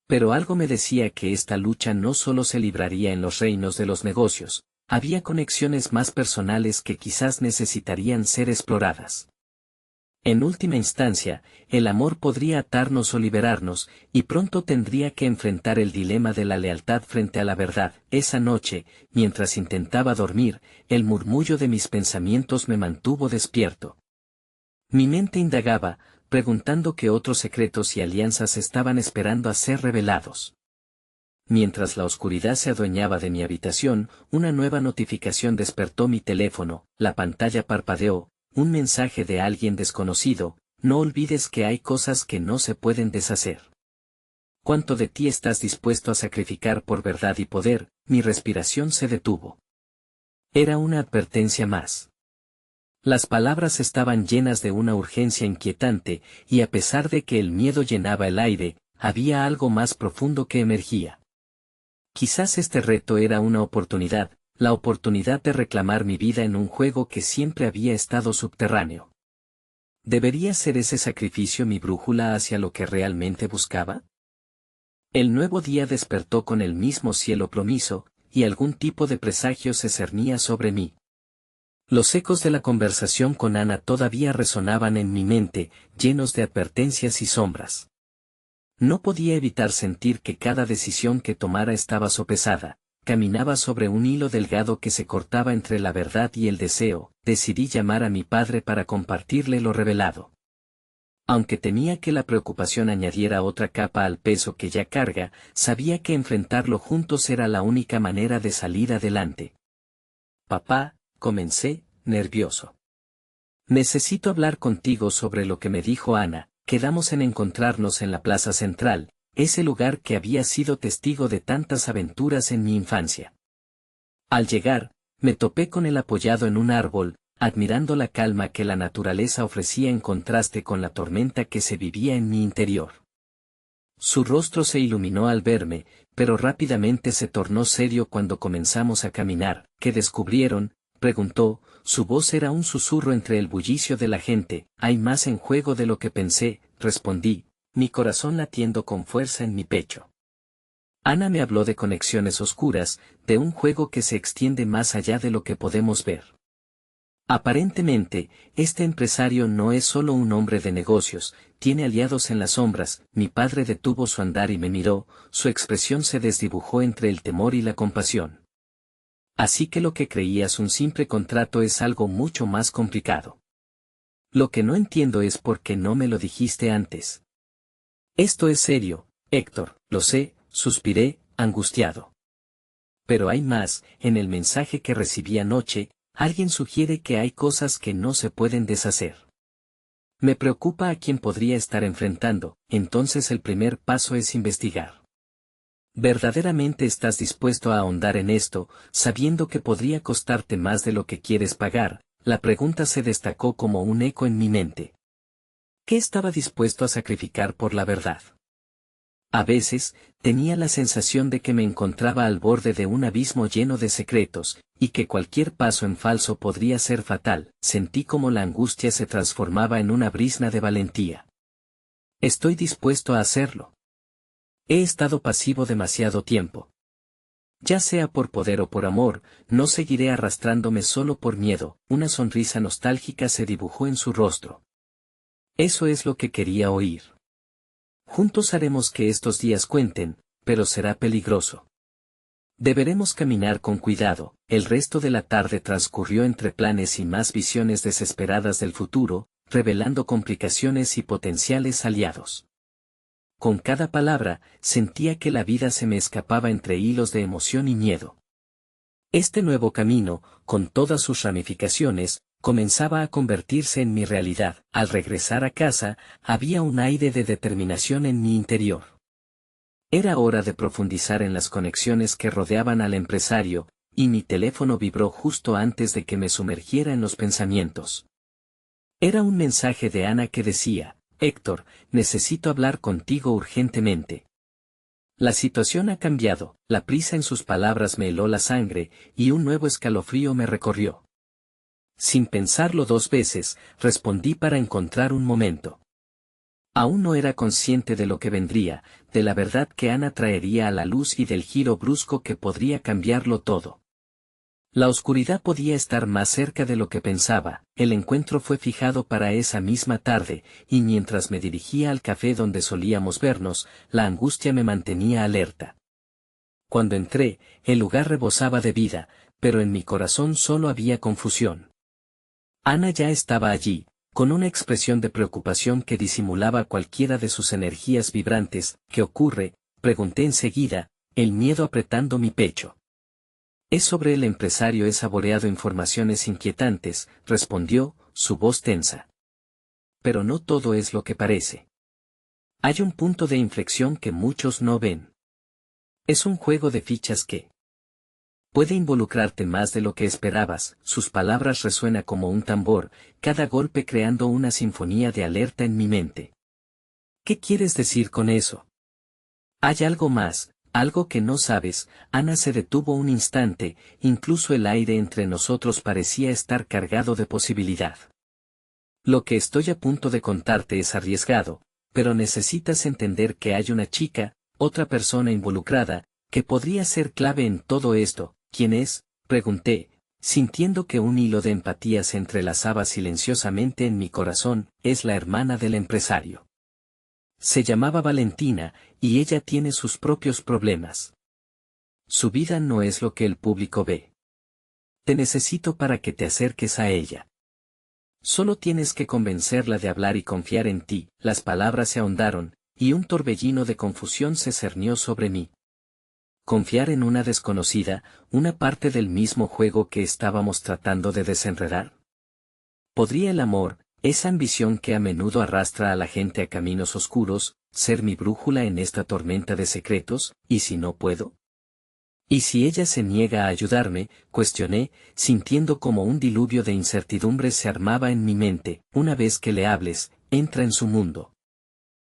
Pero algo me decía que esta lucha no solo se libraría en los reinos de los negocios, había conexiones más personales que quizás necesitarían ser exploradas. En última instancia, el amor podría atarnos o liberarnos, y pronto tendría que enfrentar el dilema de la lealtad frente a la verdad. Esa noche, mientras intentaba dormir, el murmullo de mis pensamientos me mantuvo despierto. Mi mente indagaba, preguntando qué otros secretos y alianzas estaban esperando a ser revelados. Mientras la oscuridad se adueñaba de mi habitación, una nueva notificación despertó mi teléfono. La pantalla parpadeó, un mensaje de alguien desconocido: «No olvides que hay cosas que no se pueden deshacer. ¿Cuánto de ti estás dispuesto a sacrificar por verdad y poder?». Mi respiración se detuvo. Era una advertencia más. Las palabras estaban llenas de una urgencia inquietante, y a pesar de que el miedo llenaba el aire, había algo más profundo que emergía. Quizás este reto era una oportunidad, la oportunidad de reclamar mi vida en un juego que siempre había estado subterráneo. ¿Debería ser ese sacrificio mi brújula hacia lo que realmente buscaba? El nuevo día despertó con el mismo cielo plomizo, y algún tipo de presagio se cernía sobre mí. Los ecos de la conversación con Ana todavía resonaban en mi mente, llenos de advertencias y sombras. No podía evitar sentir que cada decisión que tomara estaba sopesada, caminaba sobre un hilo delgado que se cortaba entre la verdad y el deseo. Decidí llamar a mi padre para compartirle lo revelado. Aunque temía que la preocupación añadiera otra capa al peso que ya carga, sabía que enfrentarlo juntos era la única manera de salir adelante. Papá, comencé, nervioso. Necesito hablar contigo sobre lo que me dijo Ana. Quedamos en encontrarnos en la plaza central, ese lugar que había sido testigo de tantas aventuras en mi infancia. Al llegar, me topé con él apoyado en un árbol, admirando la calma que la naturaleza ofrecía en contraste con la tormenta que se vivía en mi interior. Su rostro se iluminó al verme, pero rápidamente se tornó serio cuando comenzamos a caminar. ¿Qué descubrieron?, preguntó. Su voz era un susurro entre el bullicio de la gente. Hay más en juego de lo que pensé, respondí, mi corazón latiendo con fuerza en mi pecho. Ana me habló de conexiones oscuras, de un juego que se extiende más allá de lo que podemos ver. Aparentemente, este empresario no es solo un hombre de negocios, tiene aliados en las sombras. Mi padre detuvo su andar y me miró, su expresión se desdibujó entre el temor y la compasión. Así que lo que creías un simple contrato es algo mucho más complicado. Lo que no entiendo es por qué no me lo dijiste antes. Esto es serio, Héctor, lo sé, suspiré, angustiado. Pero hay más. En el mensaje que recibí anoche, alguien sugiere que hay cosas que no se pueden deshacer. Me preocupa a quién podría estar enfrentando. Entonces el primer paso es investigar. ¿Verdaderamente estás dispuesto a ahondar en esto, sabiendo que podría costarte más de lo que quieres pagar? La pregunta se destacó como un eco en mi mente. ¿Qué estaba dispuesto a sacrificar por la verdad? A veces, tenía la sensación de que me encontraba al borde de un abismo lleno de secretos, y que cualquier paso en falso podría ser fatal. Sentí como la angustia se transformaba en una brizna de valentía. Estoy dispuesto a hacerlo. He estado pasivo demasiado tiempo. Ya sea por poder o por amor, no seguiré arrastrándome solo por miedo. Una sonrisa nostálgica se dibujó en su rostro. Eso es lo que quería oír. Juntos haremos que estos días cuenten, pero será peligroso. Deberemos caminar con cuidado. El resto de la tarde transcurrió entre planes y más visiones desesperadas del futuro, revelando complicaciones y potenciales aliados. Con cada palabra, sentía que la vida se me escapaba entre hilos de emoción y miedo. Este nuevo camino, con todas sus ramificaciones, comenzaba a convertirse en mi realidad. Al regresar a casa, había un aire de determinación en mi interior. Era hora de profundizar en las conexiones que rodeaban al empresario, y mi teléfono vibró justo antes de que me sumergiera en los pensamientos. Era un mensaje de Ana que decía: Héctor, necesito hablar contigo urgentemente. La situación ha cambiado. La prisa en sus palabras me heló la sangre, y un nuevo escalofrío me recorrió. Sin pensarlo dos veces, respondí para encontrar un momento. Aún no era consciente de lo que vendría, de la verdad que Ana traería a la luz y del giro brusco que podría cambiarlo todo. La oscuridad podía estar más cerca de lo que pensaba. El encuentro fue fijado para esa misma tarde, y mientras me dirigía al café donde solíamos vernos, la angustia me mantenía alerta. Cuando entré, el lugar rebosaba de vida, pero en mi corazón solo había confusión. Ana ya estaba allí, con una expresión de preocupación que disimulaba cualquiera de sus energías vibrantes. ¿Qué ocurre?, pregunté enseguida, el miedo apretando mi pecho. Es sobre el empresario. He saboreado informaciones inquietantes, respondió, su voz tensa. Pero no todo es lo que parece. Hay un punto de inflexión que muchos no ven. Es un juego de fichas que puede involucrarte más de lo que esperabas. Sus palabras resuenan como un tambor, cada golpe creando una sinfonía de alerta en mi mente. ¿Qué quieres decir con eso? Hay algo más, algo que no sabes. Ana se detuvo un instante, incluso el aire entre nosotros parecía estar cargado de posibilidad. Lo que estoy a punto de contarte es arriesgado, pero necesitas entender que hay una chica, otra persona involucrada, que podría ser clave en todo esto. ¿Quién es?, pregunté, sintiendo que un hilo de empatía se entrelazaba silenciosamente en mi corazón. Es la hermana del empresario. Se llamaba Valentina, y ella tiene sus propios problemas. Su vida no es lo que el público ve. Te necesito para que te acerques a ella. Solo tienes que convencerla de hablar y confiar en ti. Las palabras se ahondaron, y un torbellino de confusión se cernió sobre mí. Confiar en una desconocida, una parte del mismo juego que estábamos tratando de desenredar. ¿Podría el amor, esa ambición que a menudo arrastra a la gente a caminos oscuros, ser mi brújula en esta tormenta de secretos? ¿Y si no puedo? ¿Y si ella se niega a ayudarme? Cuestioné, sintiendo como un diluvio de incertidumbre se armaba en mi mente. Una vez que le hables, entra en su mundo.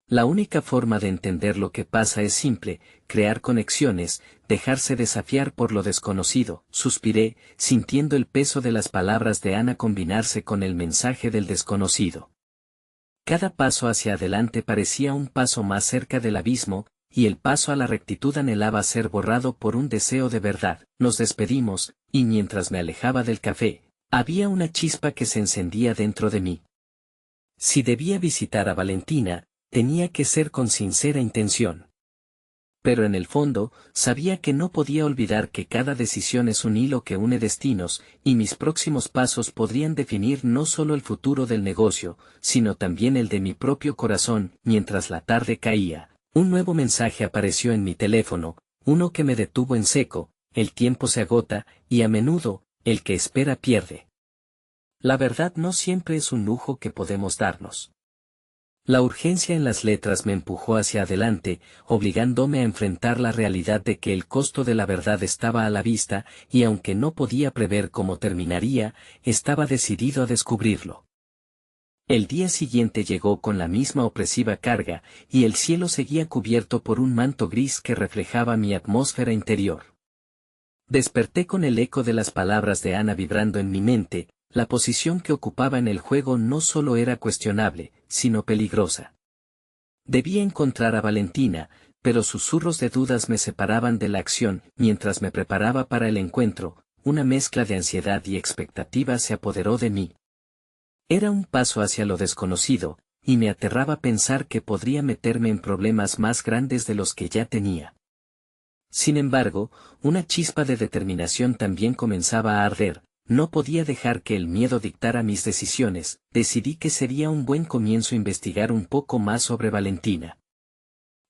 La única forma de entender lo que pasa es simple, crear conexiones, dejarse desafiar por lo desconocido. Suspiré, sintiendo el peso de las palabras de Ana combinarse con el mensaje del desconocido. Cada paso hacia adelante parecía un paso más cerca del abismo, y el paso a la rectitud anhelaba ser borrado por un deseo de verdad. Nos despedimos, y mientras me alejaba del café, había una chispa que se encendía dentro de mí. Si debía visitar a Valentina, tenía que ser con sincera intención. Pero en el fondo, sabía que no podía olvidar que cada decisión es un hilo que une destinos, y mis próximos pasos podrían definir no solo el futuro del negocio, sino también el de mi propio corazón. Mientras la tarde caía, un nuevo mensaje apareció en mi teléfono, uno que me detuvo en seco. El tiempo se agota, y a menudo, el que espera pierde. La verdad no siempre es un lujo que podemos darnos. La urgencia en las letras me empujó hacia adelante, obligándome a enfrentar la realidad de que el costo de la verdad estaba a la vista, y aunque no podía prever cómo terminaría, estaba decidido a descubrirlo. El día siguiente llegó con la misma opresiva carga, y el cielo seguía cubierto por un manto gris que reflejaba mi atmósfera interior. Desperté con el eco de las palabras de Ana vibrando en mi mente. La posición que ocupaba en el juego no solo era cuestionable, sino peligrosa. Debía encontrar a Valentina, pero susurros de dudas me separaban de la acción. Mientras me preparaba para el encuentro, una mezcla de ansiedad y expectativa se apoderó de mí. Era un paso hacia lo desconocido, y me aterraba pensar que podría meterme en problemas más grandes de los que ya tenía. Sin embargo, una chispa de determinación también comenzaba a arder. No podía dejar que el miedo dictara mis decisiones. Decidí que sería un buen comienzo investigar un poco más sobre Valentina.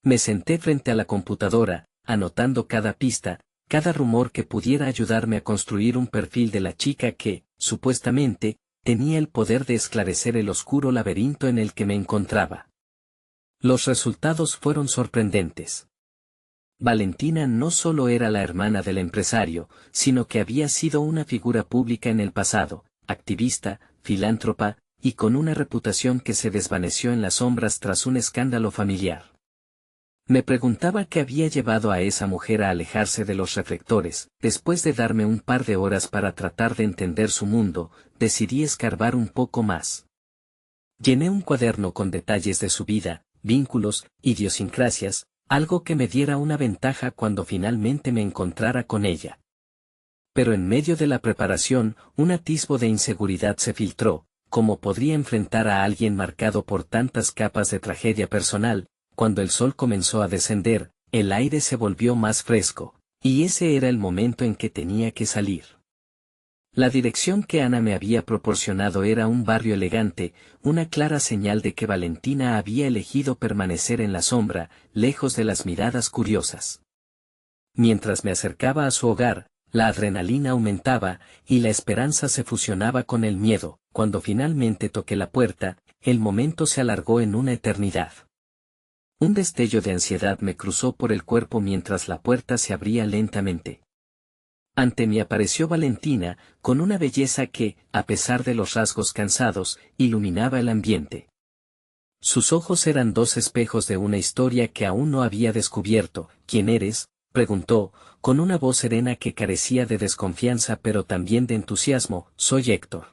Me senté frente a la computadora, anotando cada pista, cada rumor que pudiera ayudarme a construir un perfil de la chica que, supuestamente, tenía el poder de esclarecer el oscuro laberinto en el que me encontraba. Los resultados fueron sorprendentes. Valentina no solo era la hermana del empresario, sino que había sido una figura pública en el pasado, activista, filántropa, y con una reputación que se desvaneció en las sombras tras un escándalo familiar. Me preguntaba qué había llevado a esa mujer a alejarse de los reflectores. Después de darme un par de horas para tratar de entender su mundo, decidí escarbar un poco más. Llené un cuaderno con detalles de su vida, vínculos, idiosincrasias, algo que me diera una ventaja cuando finalmente me encontrara con ella. Pero en medio de la preparación, un atisbo de inseguridad se filtró. ¿Cómo podría enfrentar a alguien marcado por tantas capas de tragedia personal? Cuando el sol comenzó a descender, el aire se volvió más fresco, y ese era el momento en que tenía que salir. La dirección que Ana me había proporcionado era un barrio elegante, una clara señal de que Valentina había elegido permanecer en la sombra, lejos de las miradas curiosas. Mientras me acercaba a su hogar, la adrenalina aumentaba, y la esperanza se fusionaba con el miedo. Cuando finalmente toqué la puerta, el momento se alargó en una eternidad. Un destello de ansiedad me cruzó por el cuerpo mientras la puerta se abría lentamente. Ante mí apareció Valentina, con una belleza que, a pesar de los rasgos cansados, iluminaba el ambiente. Sus ojos eran dos espejos de una historia que aún no había descubierto. ¿Quién eres?, preguntó, con una voz serena que carecía de desconfianza pero también de entusiasmo. Soy Héctor.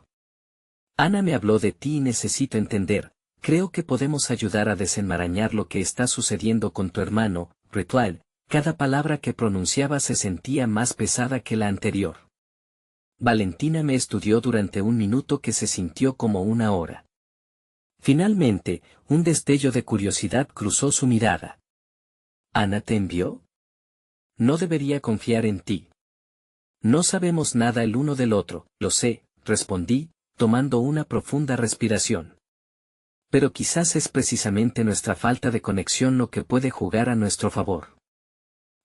Ana me habló de ti y necesito entender. Creo que podemos ayudar a desenmarañar lo que está sucediendo con tu hermano. Ritual. Cada palabra que pronunciaba se sentía más pesada que la anterior. Valentina me estudió durante un minuto que se sintió como una hora. Finalmente, un destello de curiosidad cruzó su mirada. ¿Ana te envió? No debería confiar en ti. No sabemos nada el uno del otro, lo sé, respondí, tomando una profunda respiración. Pero quizás es precisamente nuestra falta de conexión lo que puede jugar a nuestro favor.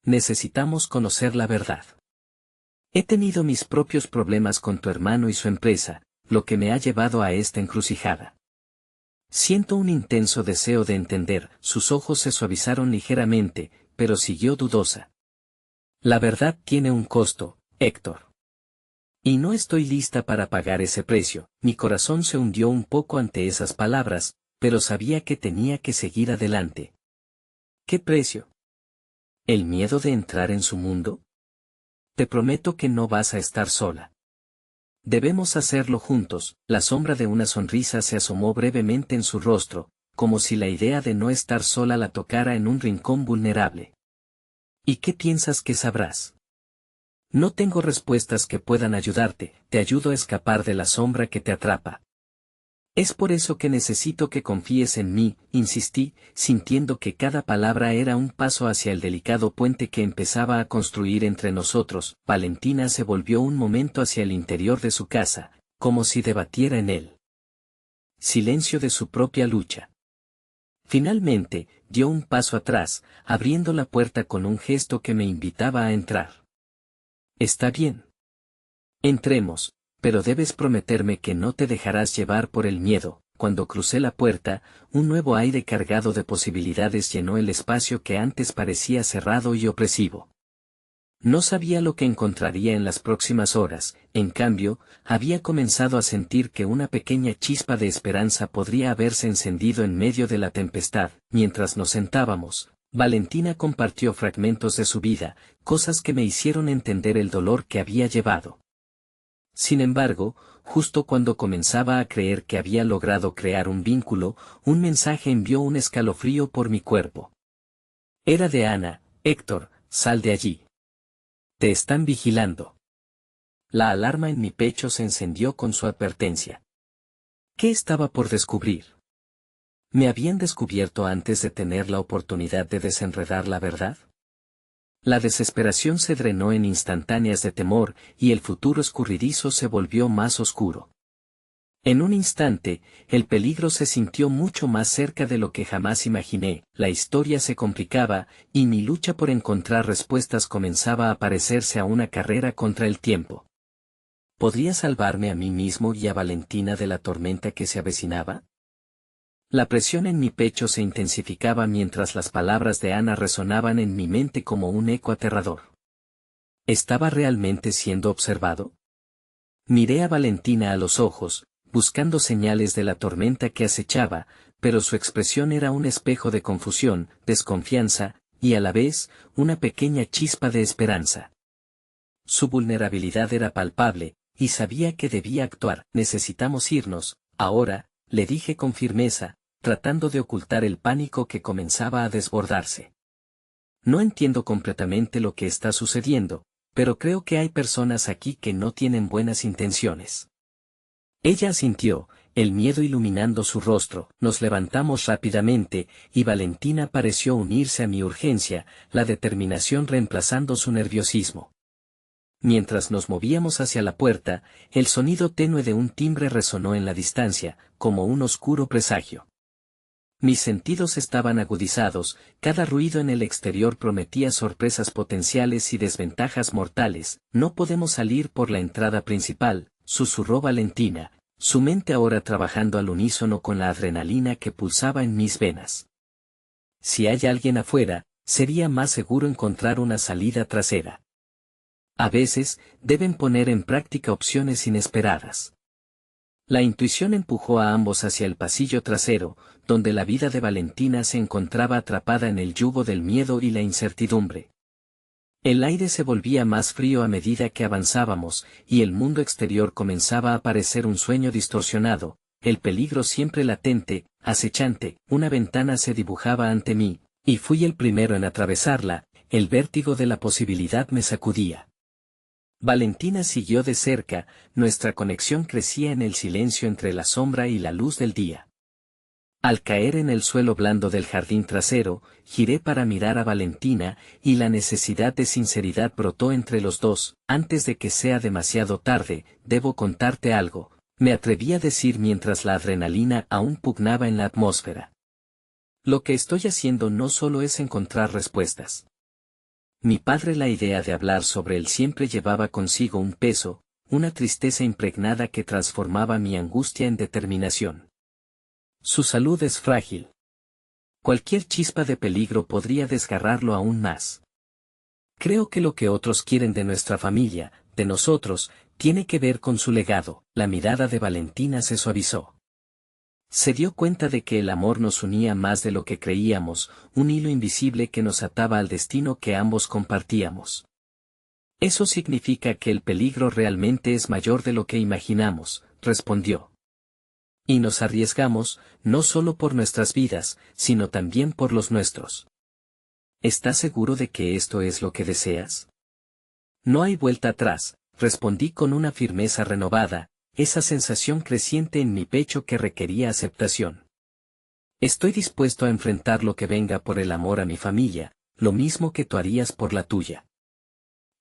Necesitamos conocer la verdad. He tenido mis propios problemas con tu hermano y su empresa, lo que me ha llevado a esta encrucijada. Siento un intenso deseo de entender, sus ojos se suavizaron ligeramente, pero siguió dudosa. La verdad tiene un costo, Héctor. Y no estoy lista para pagar ese precio. Mi corazón se hundió un poco ante esas palabras, pero sabía que tenía que seguir adelante. ¿Qué precio? ¿El miedo de entrar en su mundo? Te prometo que no vas a estar sola. Debemos hacerlo juntos. La sombra de una sonrisa se asomó brevemente en su rostro, como si la idea de no estar sola la tocara en un rincón vulnerable. ¿Y qué piensas que sabrás? No tengo respuestas que puedan ayudarte, te ayudo a escapar de la sombra que te atrapa. Es por eso que necesito que confíes en mí, insistí, sintiendo que cada palabra era un paso hacia el delicado puente que empezaba a construir entre nosotros. Valentina se volvió un momento hacia el interior de su casa, como si debatiera en él. Silencio de su propia lucha. Finalmente, dio un paso atrás, abriendo la puerta con un gesto que me invitaba a entrar. Está bien. Entremos, pero debes prometerme que no te dejarás llevar por el miedo. Cuando crucé la puerta, un nuevo aire cargado de posibilidades llenó el espacio que antes parecía cerrado y opresivo. No sabía lo que encontraría en las próximas horas, en cambio, había comenzado a sentir que una pequeña chispa de esperanza podría haberse encendido en medio de la tempestad. Mientras nos sentábamos, Valentina compartió fragmentos de su vida, cosas que me hicieron entender el dolor que había llevado. Sin embargo, justo cuando comenzaba a creer que había logrado crear un vínculo, un mensaje envió un escalofrío por mi cuerpo. Era de Ana. Héctor, sal de allí. Te están vigilando. La alarma en mi pecho se encendió con su advertencia. ¿Qué estaba por descubrir? ¿Me habían descubierto antes de tener la oportunidad de desenredar la verdad? La desesperación se drenó en instantáneas de temor, y el futuro escurridizo se volvió más oscuro. En un instante, el peligro se sintió mucho más cerca de lo que jamás imaginé, la historia se complicaba, y mi lucha por encontrar respuestas comenzaba a parecerse a una carrera contra el tiempo. ¿Podría salvarme a mí mismo y a Valentina de la tormenta que se avecinaba? La presión en mi pecho se intensificaba mientras las palabras de Ana resonaban en mi mente como un eco aterrador. ¿Estaba realmente siendo observado? Miré a Valentina a los ojos, buscando señales de la tormenta que acechaba, pero su expresión era un espejo de confusión, desconfianza, y a la vez, una pequeña chispa de esperanza. Su vulnerabilidad era palpable, y sabía que debía actuar. Necesitamos irnos, ahora, le dije con firmeza, tratando de ocultar el pánico que comenzaba a desbordarse. No entiendo completamente lo que está sucediendo, pero creo que hay personas aquí que no tienen buenas intenciones. Ella asintió, el miedo iluminando su rostro. Nos levantamos rápidamente, y Valentina pareció unirse a mi urgencia, la determinación reemplazando su nerviosismo. Mientras nos movíamos hacia la puerta, el sonido tenue de un timbre resonó en la distancia, como un oscuro presagio. Mis sentidos estaban agudizados, cada ruido en el exterior prometía sorpresas potenciales y desventajas mortales. No podemos salir por la entrada principal, susurró Valentina, su mente ahora trabajando al unísono con la adrenalina que pulsaba en mis venas. Si hay alguien afuera, sería más seguro encontrar una salida trasera. A veces, deben poner en práctica opciones inesperadas. La intuición empujó a ambos hacia el pasillo trasero, donde la vida de Valentina se encontraba atrapada en el yugo del miedo y la incertidumbre. El aire se volvía más frío a medida que avanzábamos, y el mundo exterior comenzaba a parecer un sueño distorsionado, el peligro siempre latente, acechante. Una ventana se dibujaba ante mí, y fui el primero en atravesarla. El vértigo de la posibilidad me sacudía. Valentina siguió de cerca, nuestra conexión crecía en el silencio entre la sombra y la luz del día. Al caer en el suelo blando del jardín trasero, giré para mirar a Valentina, y la necesidad de sinceridad brotó entre los dos. Antes de que sea demasiado tarde, debo contarte algo, me atreví a decir mientras la adrenalina aún pugnaba en la atmósfera. Lo que estoy haciendo no solo es encontrar respuestas. Mi padre, la idea de hablar sobre él siempre llevaba consigo un peso, una tristeza impregnada que transformaba mi angustia en determinación. Su salud es frágil. Cualquier chispa de peligro podría desgarrarlo aún más. Creo que lo que otros quieren de nuestra familia, de nosotros, tiene que ver con su legado. La mirada de Valentina se suavizó. Se dio cuenta de que el amor nos unía más de lo que creíamos, un hilo invisible que nos ataba al destino que ambos compartíamos. Eso significa que el peligro realmente es mayor de lo que imaginamos, respondió. Y nos arriesgamos, no solo por nuestras vidas, sino también por los nuestros. ¿Estás seguro de que esto es lo que deseas? No hay vuelta atrás, respondí con una firmeza renovada, esa sensación creciente en mi pecho que requería aceptación. Estoy dispuesto a enfrentar lo que venga por el amor a mi familia, lo mismo que tú harías por la tuya.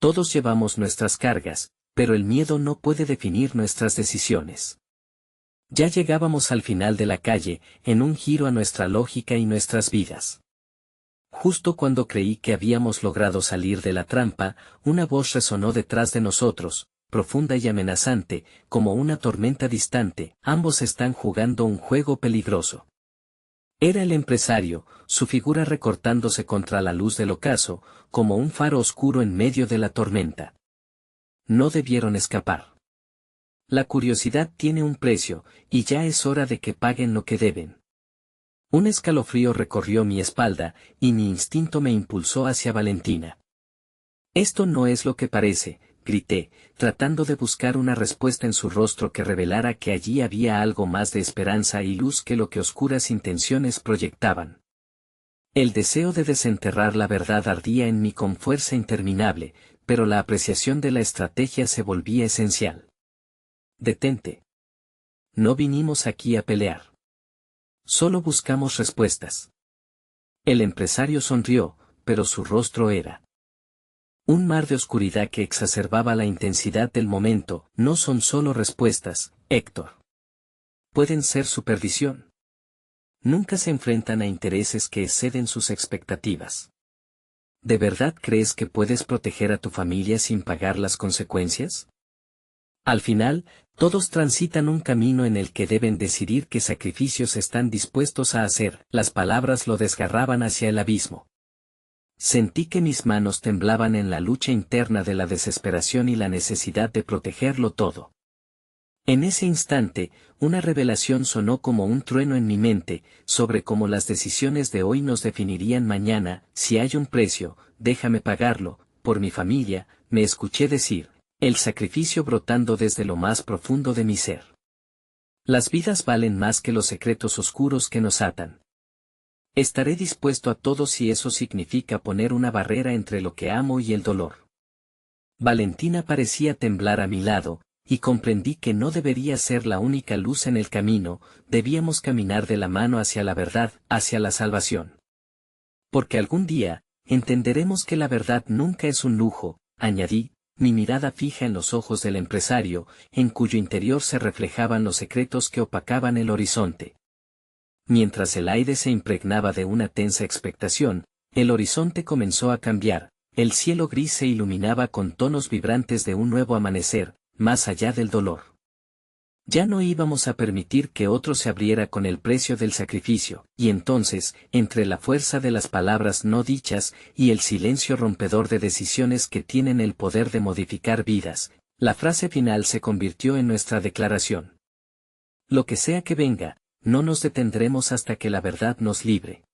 Todos llevamos nuestras cargas, pero el miedo no puede definir nuestras decisiones. Ya llegábamos al final de la calle, en un giro a nuestra lógica y nuestras vidas. Justo cuando creí que habíamos logrado salir de la trampa, una voz resonó detrás de nosotros, profunda y amenazante, como una tormenta distante. Ambos están jugando un juego peligroso. Era el empresario, su figura recortándose contra la luz del ocaso, como un faro oscuro en medio de la tormenta. No debieron escapar. La curiosidad tiene un precio, y ya es hora de que paguen lo que deben. Un escalofrío recorrió mi espalda, y mi instinto me impulsó hacia Valentina. Esto no es lo que parece, grité, tratando de buscar una respuesta en su rostro que revelara que allí había algo más de esperanza y luz que lo que oscuras intenciones proyectaban. El deseo de desenterrar la verdad ardía en mí con fuerza interminable, pero la apreciación de la estrategia se volvía esencial. Detente. No vinimos aquí a pelear. Solo buscamos respuestas. El empresario sonrió, pero su rostro era un mar de oscuridad que exacerbaba la intensidad del momento. No son solo respuestas, Héctor. Pueden ser su perdición. Nunca se enfrentan a intereses que exceden sus expectativas. ¿De verdad crees que puedes proteger a tu familia sin pagar las consecuencias? Al final, todos transitan un camino en el que deben decidir qué sacrificios están dispuestos a hacer. Las palabras lo desgarraban hacia el abismo. Sentí que mis manos temblaban en la lucha interna de la desesperación y la necesidad de protegerlo todo. En ese instante, una revelación sonó como un trueno en mi mente, sobre cómo las decisiones de hoy nos definirían mañana. Si hay un precio, déjame pagarlo, por mi familia, me escuché decir. El sacrificio brotando desde lo más profundo de mi ser. Las vidas valen más que los secretos oscuros que nos atan. Estaré dispuesto a todo si eso significa poner una barrera entre lo que amo y el dolor. Valentina parecía temblar a mi lado, y comprendí que no debería ser la única luz en el camino, debíamos caminar de la mano hacia la verdad, hacia la salvación. Porque algún día, entenderemos que la verdad nunca es un lujo, añadí, mi mirada fija en los ojos del empresario, en cuyo interior se reflejaban los secretos que opacaban el horizonte. Mientras el aire se impregnaba de una tensa expectación, el horizonte comenzó a cambiar, el cielo gris se iluminaba con tonos vibrantes de un nuevo amanecer, más allá del dolor. Ya no íbamos a permitir que otro se abriera con el precio del sacrificio, y entonces, entre la fuerza de las palabras no dichas y el silencio rompedor de decisiones que tienen el poder de modificar vidas, la frase final se convirtió en nuestra declaración. Lo que sea que venga, no nos detendremos hasta que la verdad nos libre.